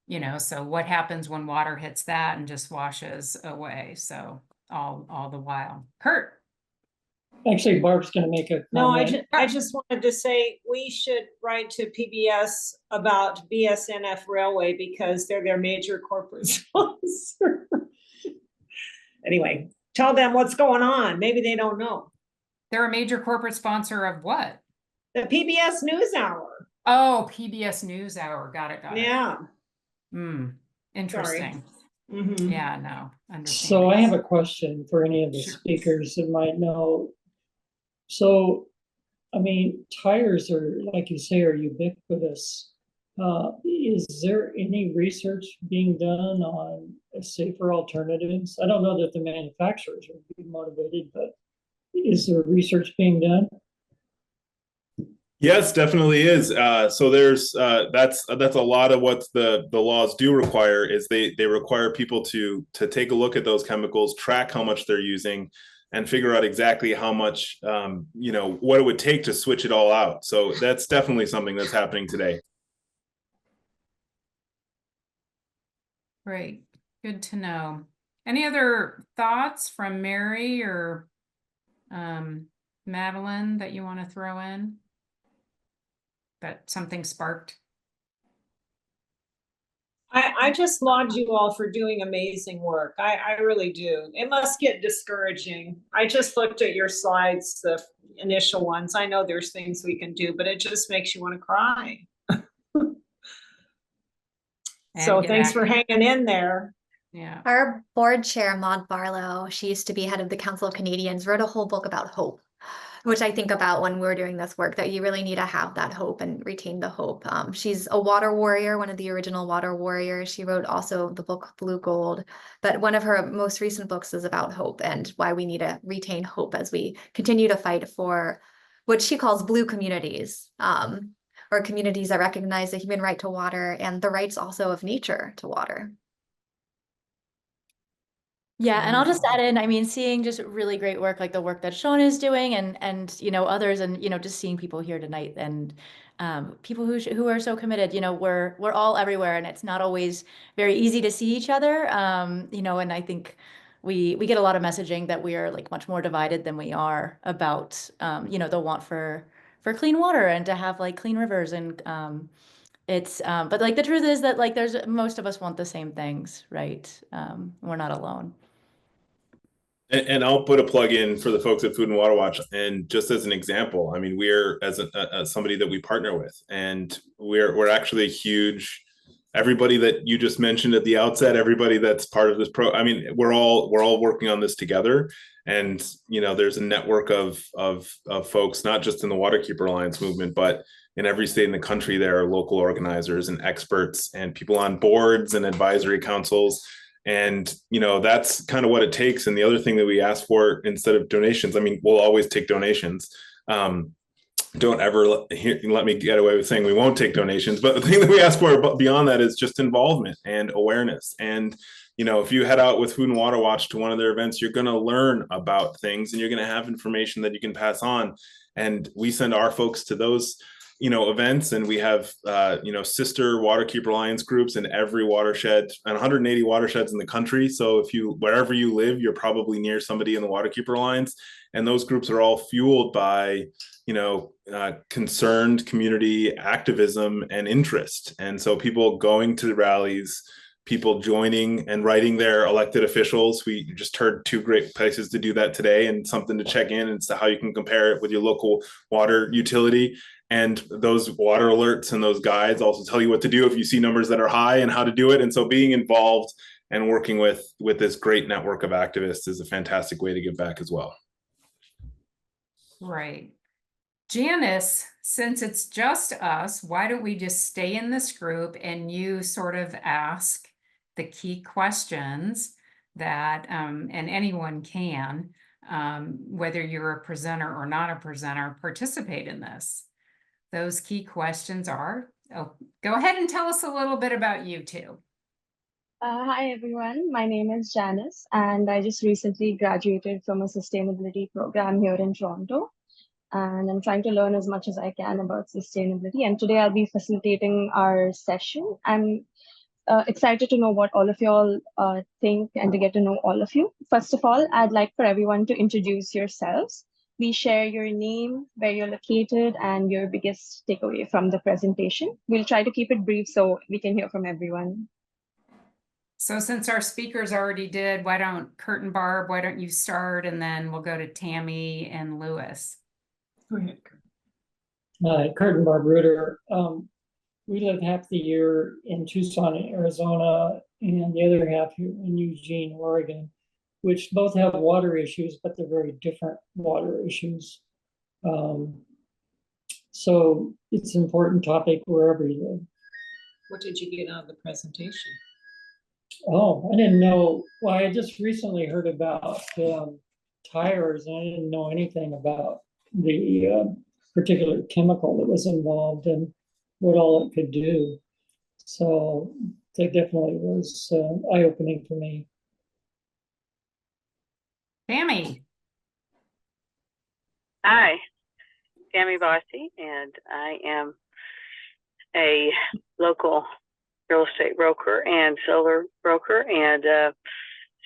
you know, so what happens when water hits that and just washes away? So all the while. Kurt. Actually, Barb's going to make a No, comment. I just wanted to say we should write to PBS about BSNF Railway because they're their major corporate sponsor. Anyway, tell them what's going on. Maybe they don't know. They're a major corporate sponsor of what? The PBS NewsHour. Oh, PBS NewsHour. Got it. Yeah. Interesting. Mm-hmm. Yeah, no. So I have a question for any of the speakers that might know. So, I mean, tires are, like you say, are ubiquitous. Is there any research being done on safer alternatives? I don't know that the manufacturers would be motivated, but is there research being done? Yes, definitely is. So there's that's a lot of what the laws do require is they require people to take a look at those chemicals, track how much they're using, and figure out exactly how much you know, what it would take to switch it all out. So that's definitely something that's happening today. Great. Good to know. Any other thoughts from Mary or Madeline that you want to throw in? That something sparked? I just laud you all for doing amazing work. I really do. It must get discouraging. I just looked at your slides, the initial ones. I know there's things we can do, but it just makes you want to cry. So thanks for hanging in there. Yeah. Our board chair, Maud Barlow, she used to be head of the Council of Canadians, wrote a whole book about hope, which I think about when we're doing this work, that you really need to have that hope and retain the hope. She's a water warrior, one of the original water warriors. She wrote also the book Blue Gold, but one of her most recent books is about hope and why we need to retain hope as we continue to fight for what she calls blue communities, or communities that recognize the human right to water and the rights also of nature to water. Yeah, and I'll just add in, I mean, seeing just really great work, like the work that Sean is doing and you know, others, and, you know, just seeing people here tonight and people who are so committed, you know, we're all everywhere, and it's not always very easy to see each other, you know, and I think we get a lot of messaging that we are like much more divided than we are about, you know, the want for for clean water and to have like clean rivers. And it's but like the truth is that like there's most of us want the same things, right? We're not alone. And I'll put a plug in for the folks at Food and Water Watch. And just as an example, I mean, we're as somebody that we partner with, and we're actually a huge. Everybody that you just mentioned at the outset, everybody that's part of this I mean, we're all working on this together. And you know, there's a network of folks, not just in the Waterkeeper Alliance movement, but in every state in the country. There are local organizers and experts and people on boards and advisory councils. And, you know, that's kind of what it takes. And the other thing that we ask for instead of donations, I mean, we'll always take donations. Don't ever let me get away with saying we won't take donations. But the thing that we ask for beyond that is just involvement and awareness. And, you know, if you head out with Food and Water Watch to one of their events, you're going to learn about things and you're going to have information that you can pass on. And we send our folks to those, you know, events, and we have, you know, sister Waterkeeper Alliance groups in every watershed and 180 watersheds in the country. So if you, wherever you live, you're probably near somebody in the Waterkeeper Alliance. And those groups are all fueled by, you know, concerned community activism and interest. And so people going to the rallies, people joining and writing their elected officials. We just heard 2 great places to do that today, and something to check in as to how you can compare it with your local water utility. And those water alerts and those guides also tell you what to do if you see numbers that are high and how to do it. And so being involved and working with this great network of activists is a fantastic way to give back as well. Right. Janice, since it's just us, why don't we just stay in this group and you sort of ask the key questions that, and anyone can, whether you're a presenter or not a presenter, participate in this. Those key questions are, go ahead and tell us a little bit about you two. Hi everyone, my name is Janice and I just recently graduated from a sustainability program here in Toronto. And I'm trying to learn as much as I can about sustainability. And today I'll be facilitating our session. I'm excited to know what all of y'all think and to get to know all of you. First of all, I'd like for everyone to introduce yourselves. Please share your name, where you're located, and your biggest takeaway from the presentation. We'll try to keep it brief so we can hear from everyone. So since our speakers already did, why don't Kurt and Barb, why don't you start, and then we'll go to Tammy and Lewis. Go ahead, Kurt. Kurt and Barb Reuter. We live half the year in Tucson, Arizona, and the other half here in Eugene, Oregon, which both have water issues, but they're very different water issues. So it's an important topic wherever you live. What did you get out of the presentation? Oh, I didn't know. Well, I just recently heard about tires, and I didn't know anything about the particular chemical that was involved and what all it could do. So that definitely was eye-opening for me. Tammy. Hi, Tammy Bossy, and I am a local real estate broker and solar broker and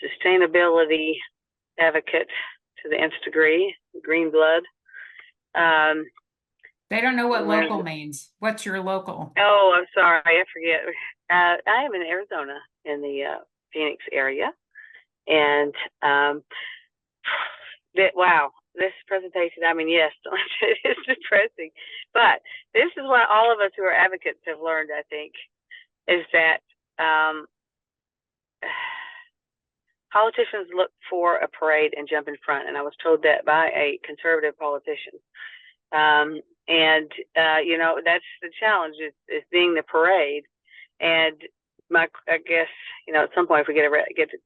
sustainability advocate to the nth degree, green blood. They don't know what local means. What's your local? Oh, I'm sorry, I forget. I am in Arizona in the Phoenix area, and wow, this presentation, I mean, yes, it is depressing, but this is what all of us who are advocates have learned, I think, is that politicians look for a parade and jump in front. And I was told that by a conservative politician. You know, that's the challenge is being the parade. And I guess, you know, at some point, if we get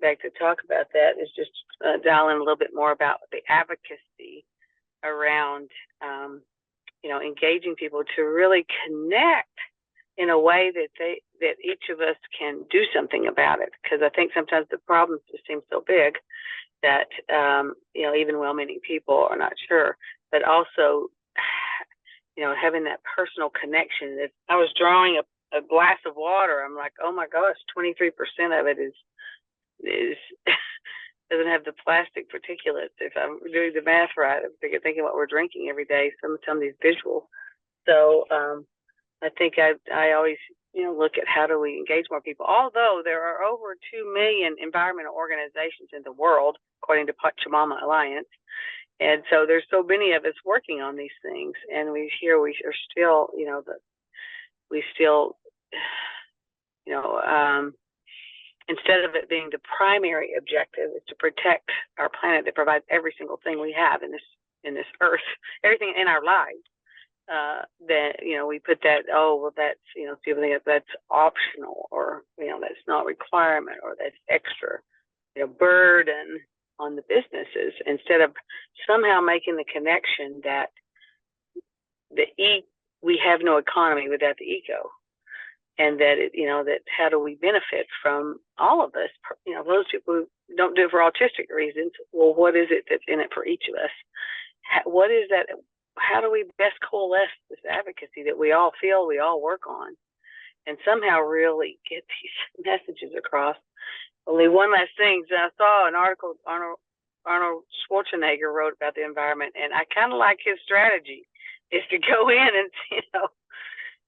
back to talk about that, is just dial in a little bit more about the advocacy around, you know, engaging people to really connect in a way that each of us can do something about it. Because I think sometimes the problems just seem so big that, you know, even well-meaning people are not sure. But also, you know, having that personal connection. If I was drawing a glass of water, I'm like, oh my gosh, 23% of it is doesn't have the plastic particulates. If I'm doing the math right, I'm thinking what we're drinking every day. Some of these visuals. So I think I always look at how do we engage more people. Although there are over 2 million environmental organizations in the world, according to Pachamama Alliance, and so there's so many of us working on these things, and we are still instead of it being the primary objective is to protect our planet that provides every single thing we have in this earth, everything in our lives. That we put that, that's people think that's optional, or that's not requirement, or that's extra burden on the businesses, instead of somehow making the connection that we have no economy without the eco, and that that how do we benefit from all of us? Those people who don't do it for autistic reasons. Well, what is it that's in it for each of us? What is that? How do we best coalesce this advocacy that we all feel, we all work on, and somehow really get these messages across? Only one last thing. So I saw an article Arnold Schwarzenegger wrote about the environment, and I kind of like his strategy is to go in and,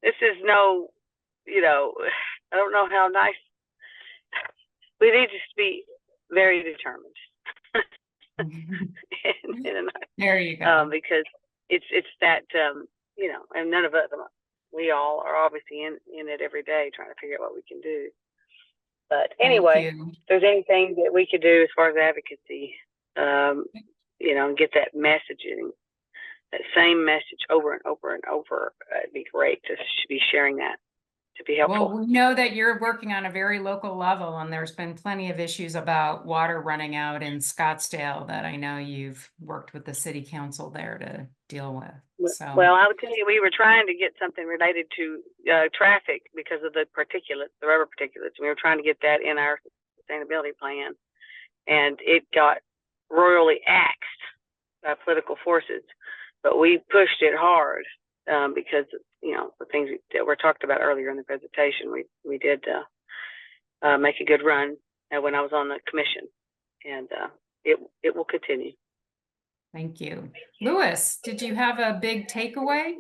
this is no, I don't know how nice. We need to be very determined. There you go. Because it's that, and none of us, we all are obviously in it every day trying to figure out what we can do. But anyway, if there's anything that we could do as far as advocacy, and get that messaging, that same message over and over and over, it'd be great to be sharing that, to be helpful. Well, we know that you're working on a very local level, and there's been plenty of issues about water running out in Scottsdale that I know you've worked with the city council there to deal with. So, well, I would tell you, we were trying to get something related to traffic because of the particulates, the rubber particulates. We were trying to get that in our sustainability plan, and it got royally axed by political forces. But we pushed it hard because the things that were talked about earlier in the presentation. We did make a good run when I was on the commission, and it will continue. Thank you. Lewis, did you have a big takeaway?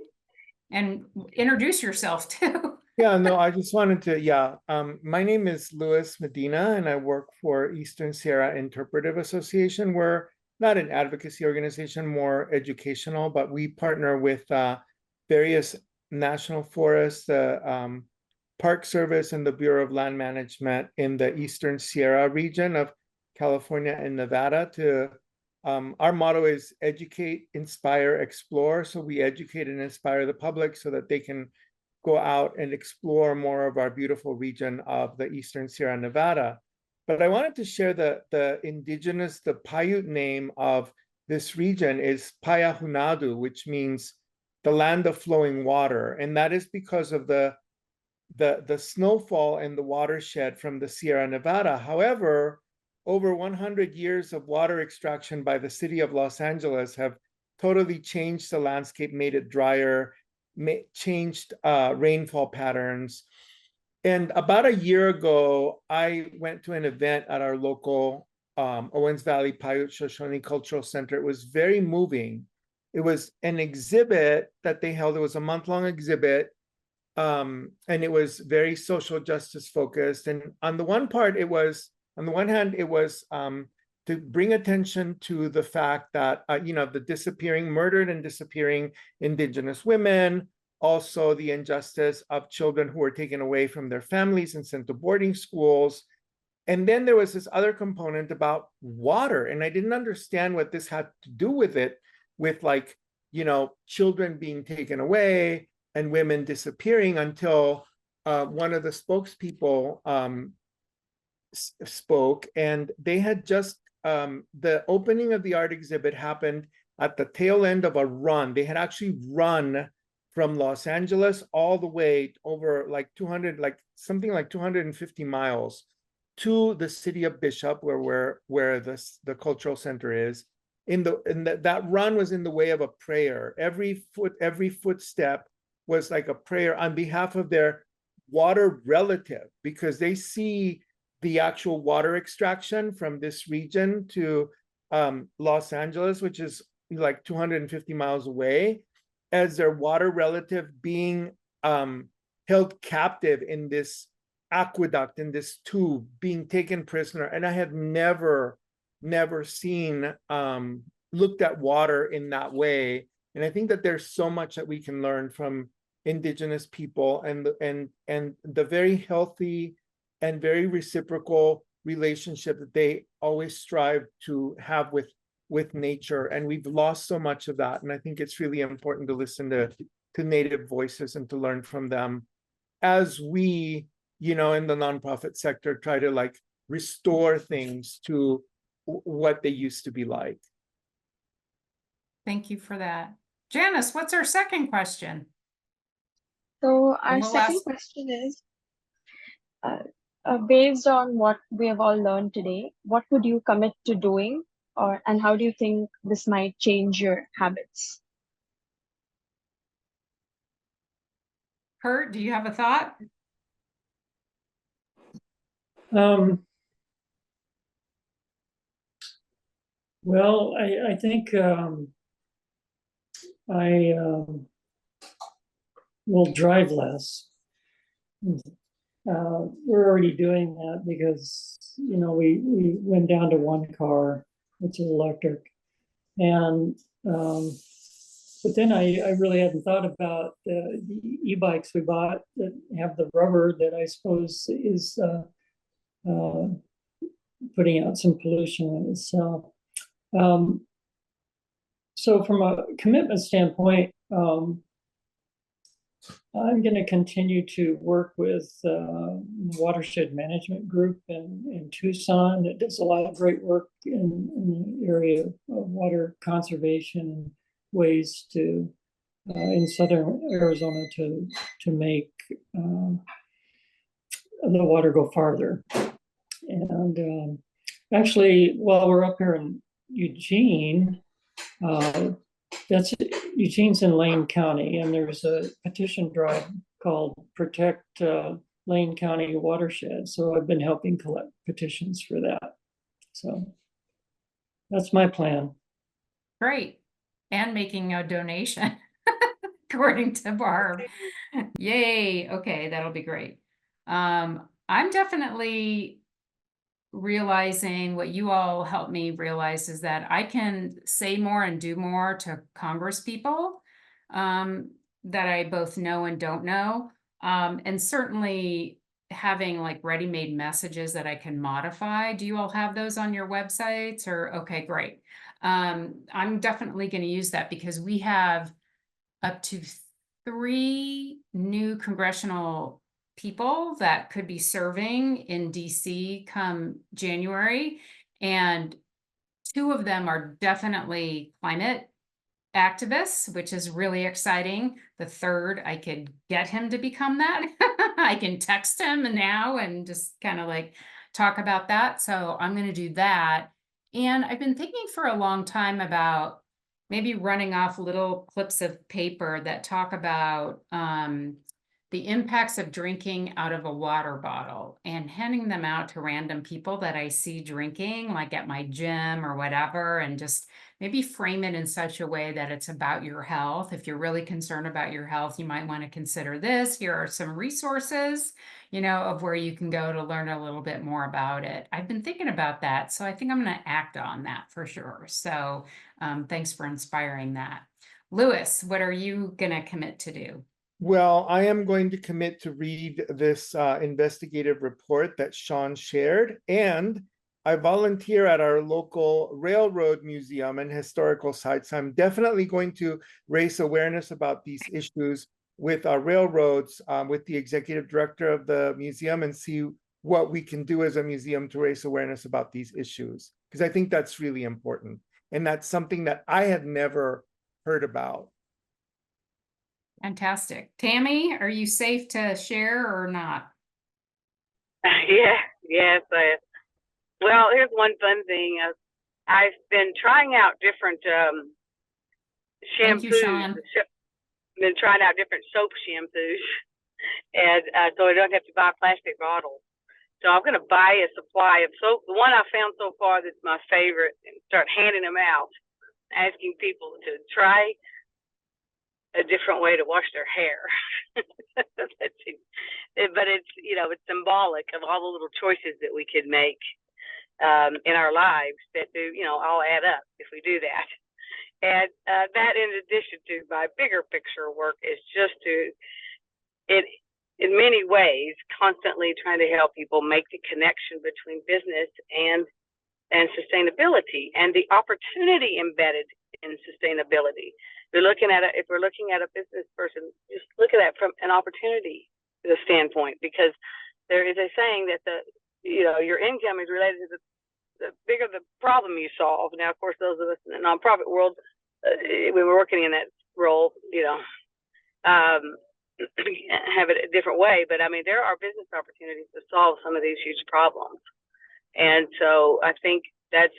And introduce yourself too. Yeah, no, I just wanted to, my name is Lewis Medina, and I work for Eastern Sierra Interpretive Association. We're not an advocacy organization, more educational, but we partner with various national forests, the Park Service, and the Bureau of Land Management in the Eastern Sierra region of California and Nevada to our motto is educate, inspire, explore. So we educate and inspire the public so that they can go out and explore more of our beautiful region of the Eastern Sierra Nevada. But I wanted to share the Paiute name of this region is Payahunadu, which means the land of flowing water. And that is because of the snowfall and the watershed from the Sierra Nevada. However, over 100 years of water extraction by the city of Los Angeles have totally changed the landscape, made it drier, changed rainfall patterns. And about a year ago, I went to an event at our local Owens Valley Paiute Shoshone Cultural Center. It was very moving. It was an exhibit that they held. It was a month-long exhibit, and it was very social justice focused. And on the one hand, it was to bring attention to the fact that, the murdered and disappearing Indigenous women, also the injustice of children who were taken away from their families and sent to boarding schools. And then there was this other component about water. And I didn't understand what this had to do with it, with children being taken away and women disappearing, until one of the spokespeople spoke, and they had just the opening of the art exhibit happened at the tail end of a run. They had actually run from Los Angeles all the way over something like 250 miles to the city of Bishop, where the cultural center is. That run was in the way of a prayer. Every footstep was like a prayer on behalf of their water relative, because they see the actual water extraction from this region to Los Angeles, which is like 250 miles away, as their water relative being held captive in this aqueduct, in this tube, being taken prisoner. And I had never seen looked at water in that way. And I think that there's so much that we can learn from Indigenous people and the very healthy and very reciprocal relationship that they always strive to have with nature. And we've lost so much of that. And I think it's really important to listen to Native voices and to learn from them as we, in the nonprofit sector, try to like restore things to what they used to be like. Thank you for that. Janice, what's our second question? So our And we'll second ask- question is, based on what we have all learned today, what would you commit to doing, and how do you think this might change your habits? Kurt, do you have a thought? Well, I think I will drive less. We're already doing that because, we went down to one car, which is electric. And, but then I really hadn't thought about the e-bikes we bought that have the rubber that I suppose is putting out some pollution in itself. So from a commitment standpoint, I'm going to continue to work with Watershed Management Group in Tucson that does a lot of great work in the area of water conservation and ways to in southern Arizona to make the water go farther. And actually, while we're up here in Eugene, Eugene's in Lane County, and there's a petition drive called Protect Lane County Watershed. So I've been helping collect petitions for that. So that's my plan. Great. And making a donation, according to Barb. Yay. Okay, that'll be great. I'm definitely realizing what you all helped me realize is that I can say more and do more to Congress people that I both know and don't know. And certainly having like ready-made messages that I can modify. Do you all have those on your websites or? Okay, great. I'm definitely going to use that because we have up to 3 new congressional people that could be serving in DC come January, and 2 of them are definitely climate activists, which is really exciting. The third, I could get him to become that. I can text him now and just kind of like talk about that. So I'm going to do that. And I've been thinking for a long time about maybe running off little clips of paper that talk about the impacts of drinking out of a water bottle and handing them out to random people that I see drinking, like at my gym or whatever, and just maybe frame it in such a way that it's about your health. If you're really concerned about your health, you might want to consider this. Here are some resources, of where you can go to learn a little bit more about it. I've been thinking about that, so I think I'm going to act on that for sure. So thanks for inspiring that. Lewis, what are you going to commit to do? Well, I am going to commit to read this investigative report that Sean shared, and I volunteer at our local railroad museum and historical sites. I'm definitely going to raise awareness about these issues with our railroads, with the executive director of the museum, and see what we can do as a museum to raise awareness about these issues, because I think that's really important. And that's something that I had never heard about. Fantastic. Tammy, are you safe to share or not? Yes. Well, here's one fun thing. I've been trying out different shampoos. Thank you, Sean. Been trying out different soap shampoos, and so I don't have to buy plastic bottles. So I'm going to buy a supply of soap. The one I found so far that's my favorite, and start handing them out, asking people to try a different way to wash their hair. But it's, you know, it's symbolic of all the little choices that we could make in our lives that do, you know, all add up if we do that. And that, in addition to my bigger picture work, is just to, in many ways, constantly trying to help people make the connection between business and sustainability and the opportunity embedded in sustainability. We're looking at it, if we're looking at a business person, just look at that from an opportunity standpoint, because there is a saying that your income is related to the bigger the problem you solve. Now, of course, those of us in the nonprofit world, we were working in that role, have it a different way. But I mean, there are business opportunities to solve some of these huge problems. And so I think that's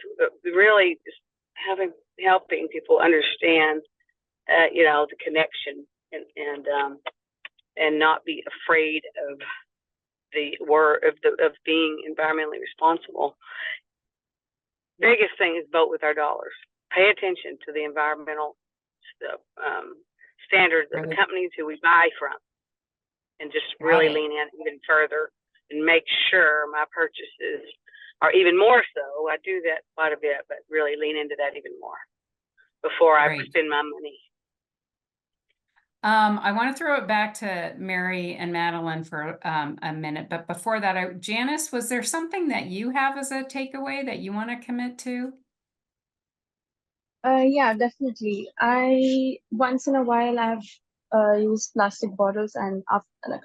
really just helping people understand, the connection and not be afraid of the word of being environmentally responsible. Biggest thing is vote with our dollars. Pay attention to the environmental standards of the companies who we buy from, and just really lean in even further and make sure my purchases are even more so. I do that quite a bit, but really lean into that even more before I spend my money. I want to throw it back to Mary and Madeline for a minute, but before that, Janice, was there something that you have as a takeaway that you want to commit to? Yeah, definitely. Once in a while I've used plastic bottles, and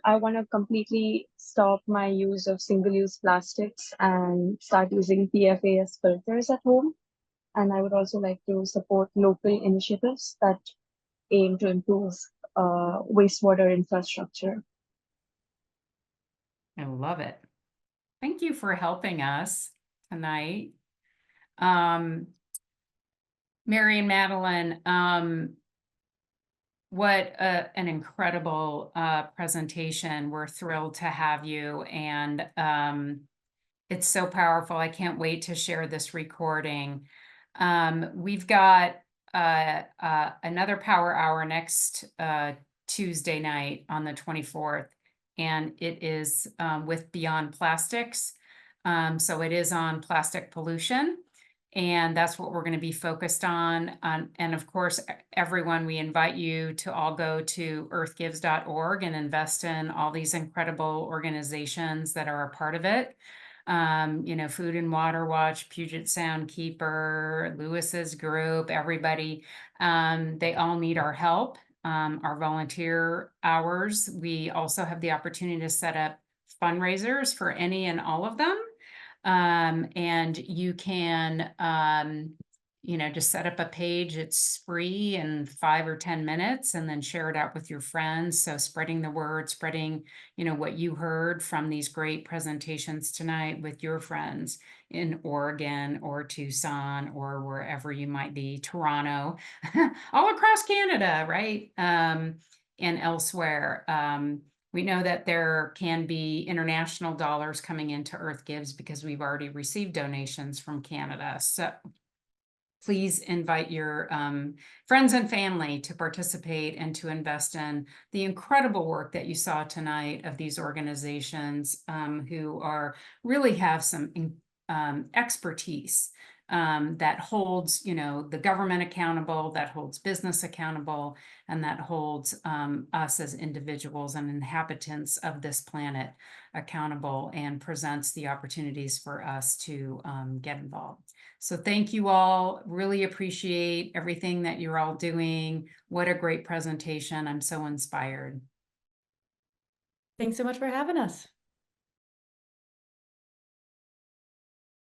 I want to completely stop my use of single-use plastics and start using PFAS filters at home. And I would also like to support local initiatives that aim to improve wastewater infrastructure. I love it. Thank you for helping us tonight. Mary and Madeline, what an incredible presentation. We're thrilled to have you, and it's so powerful. I can't wait to share this recording. We've got another Power Hour next Tuesday night on the 24th, and it is with Beyond Plastics. So it is on plastic pollution, and that's what we're going to be focused on. And of course, everyone, we invite you to all go to earthgives.org and invest in all these incredible organizations that are a part of it. Food and Water Watch, Puget Soundkeeper, Lewis's group, everybody, they all need our help, our volunteer hours. We also have the opportunity to set up fundraisers for any and all of them. And you can, just set up a page. It's free in 5 or 10 minutes, and then share it out with your friends. So spreading the word, spreading, what you heard from these great presentations tonight with your friends in Oregon or Tucson or wherever you might be, Toronto, all across Canada, right? And elsewhere. We know that there can be international dollars coming into Earth Gives because we've already received donations from Canada. So please invite your friends and family to participate and to invest in the incredible work that you saw tonight of these organizations who really have some expertise that holds, the government accountable, that holds business accountable, and that holds us as individuals and inhabitants of this planet accountable, and presents the opportunities for us to get involved. So thank you all. Really appreciate everything that you're all doing. What a great presentation. I'm so inspired. Thanks so much for having us.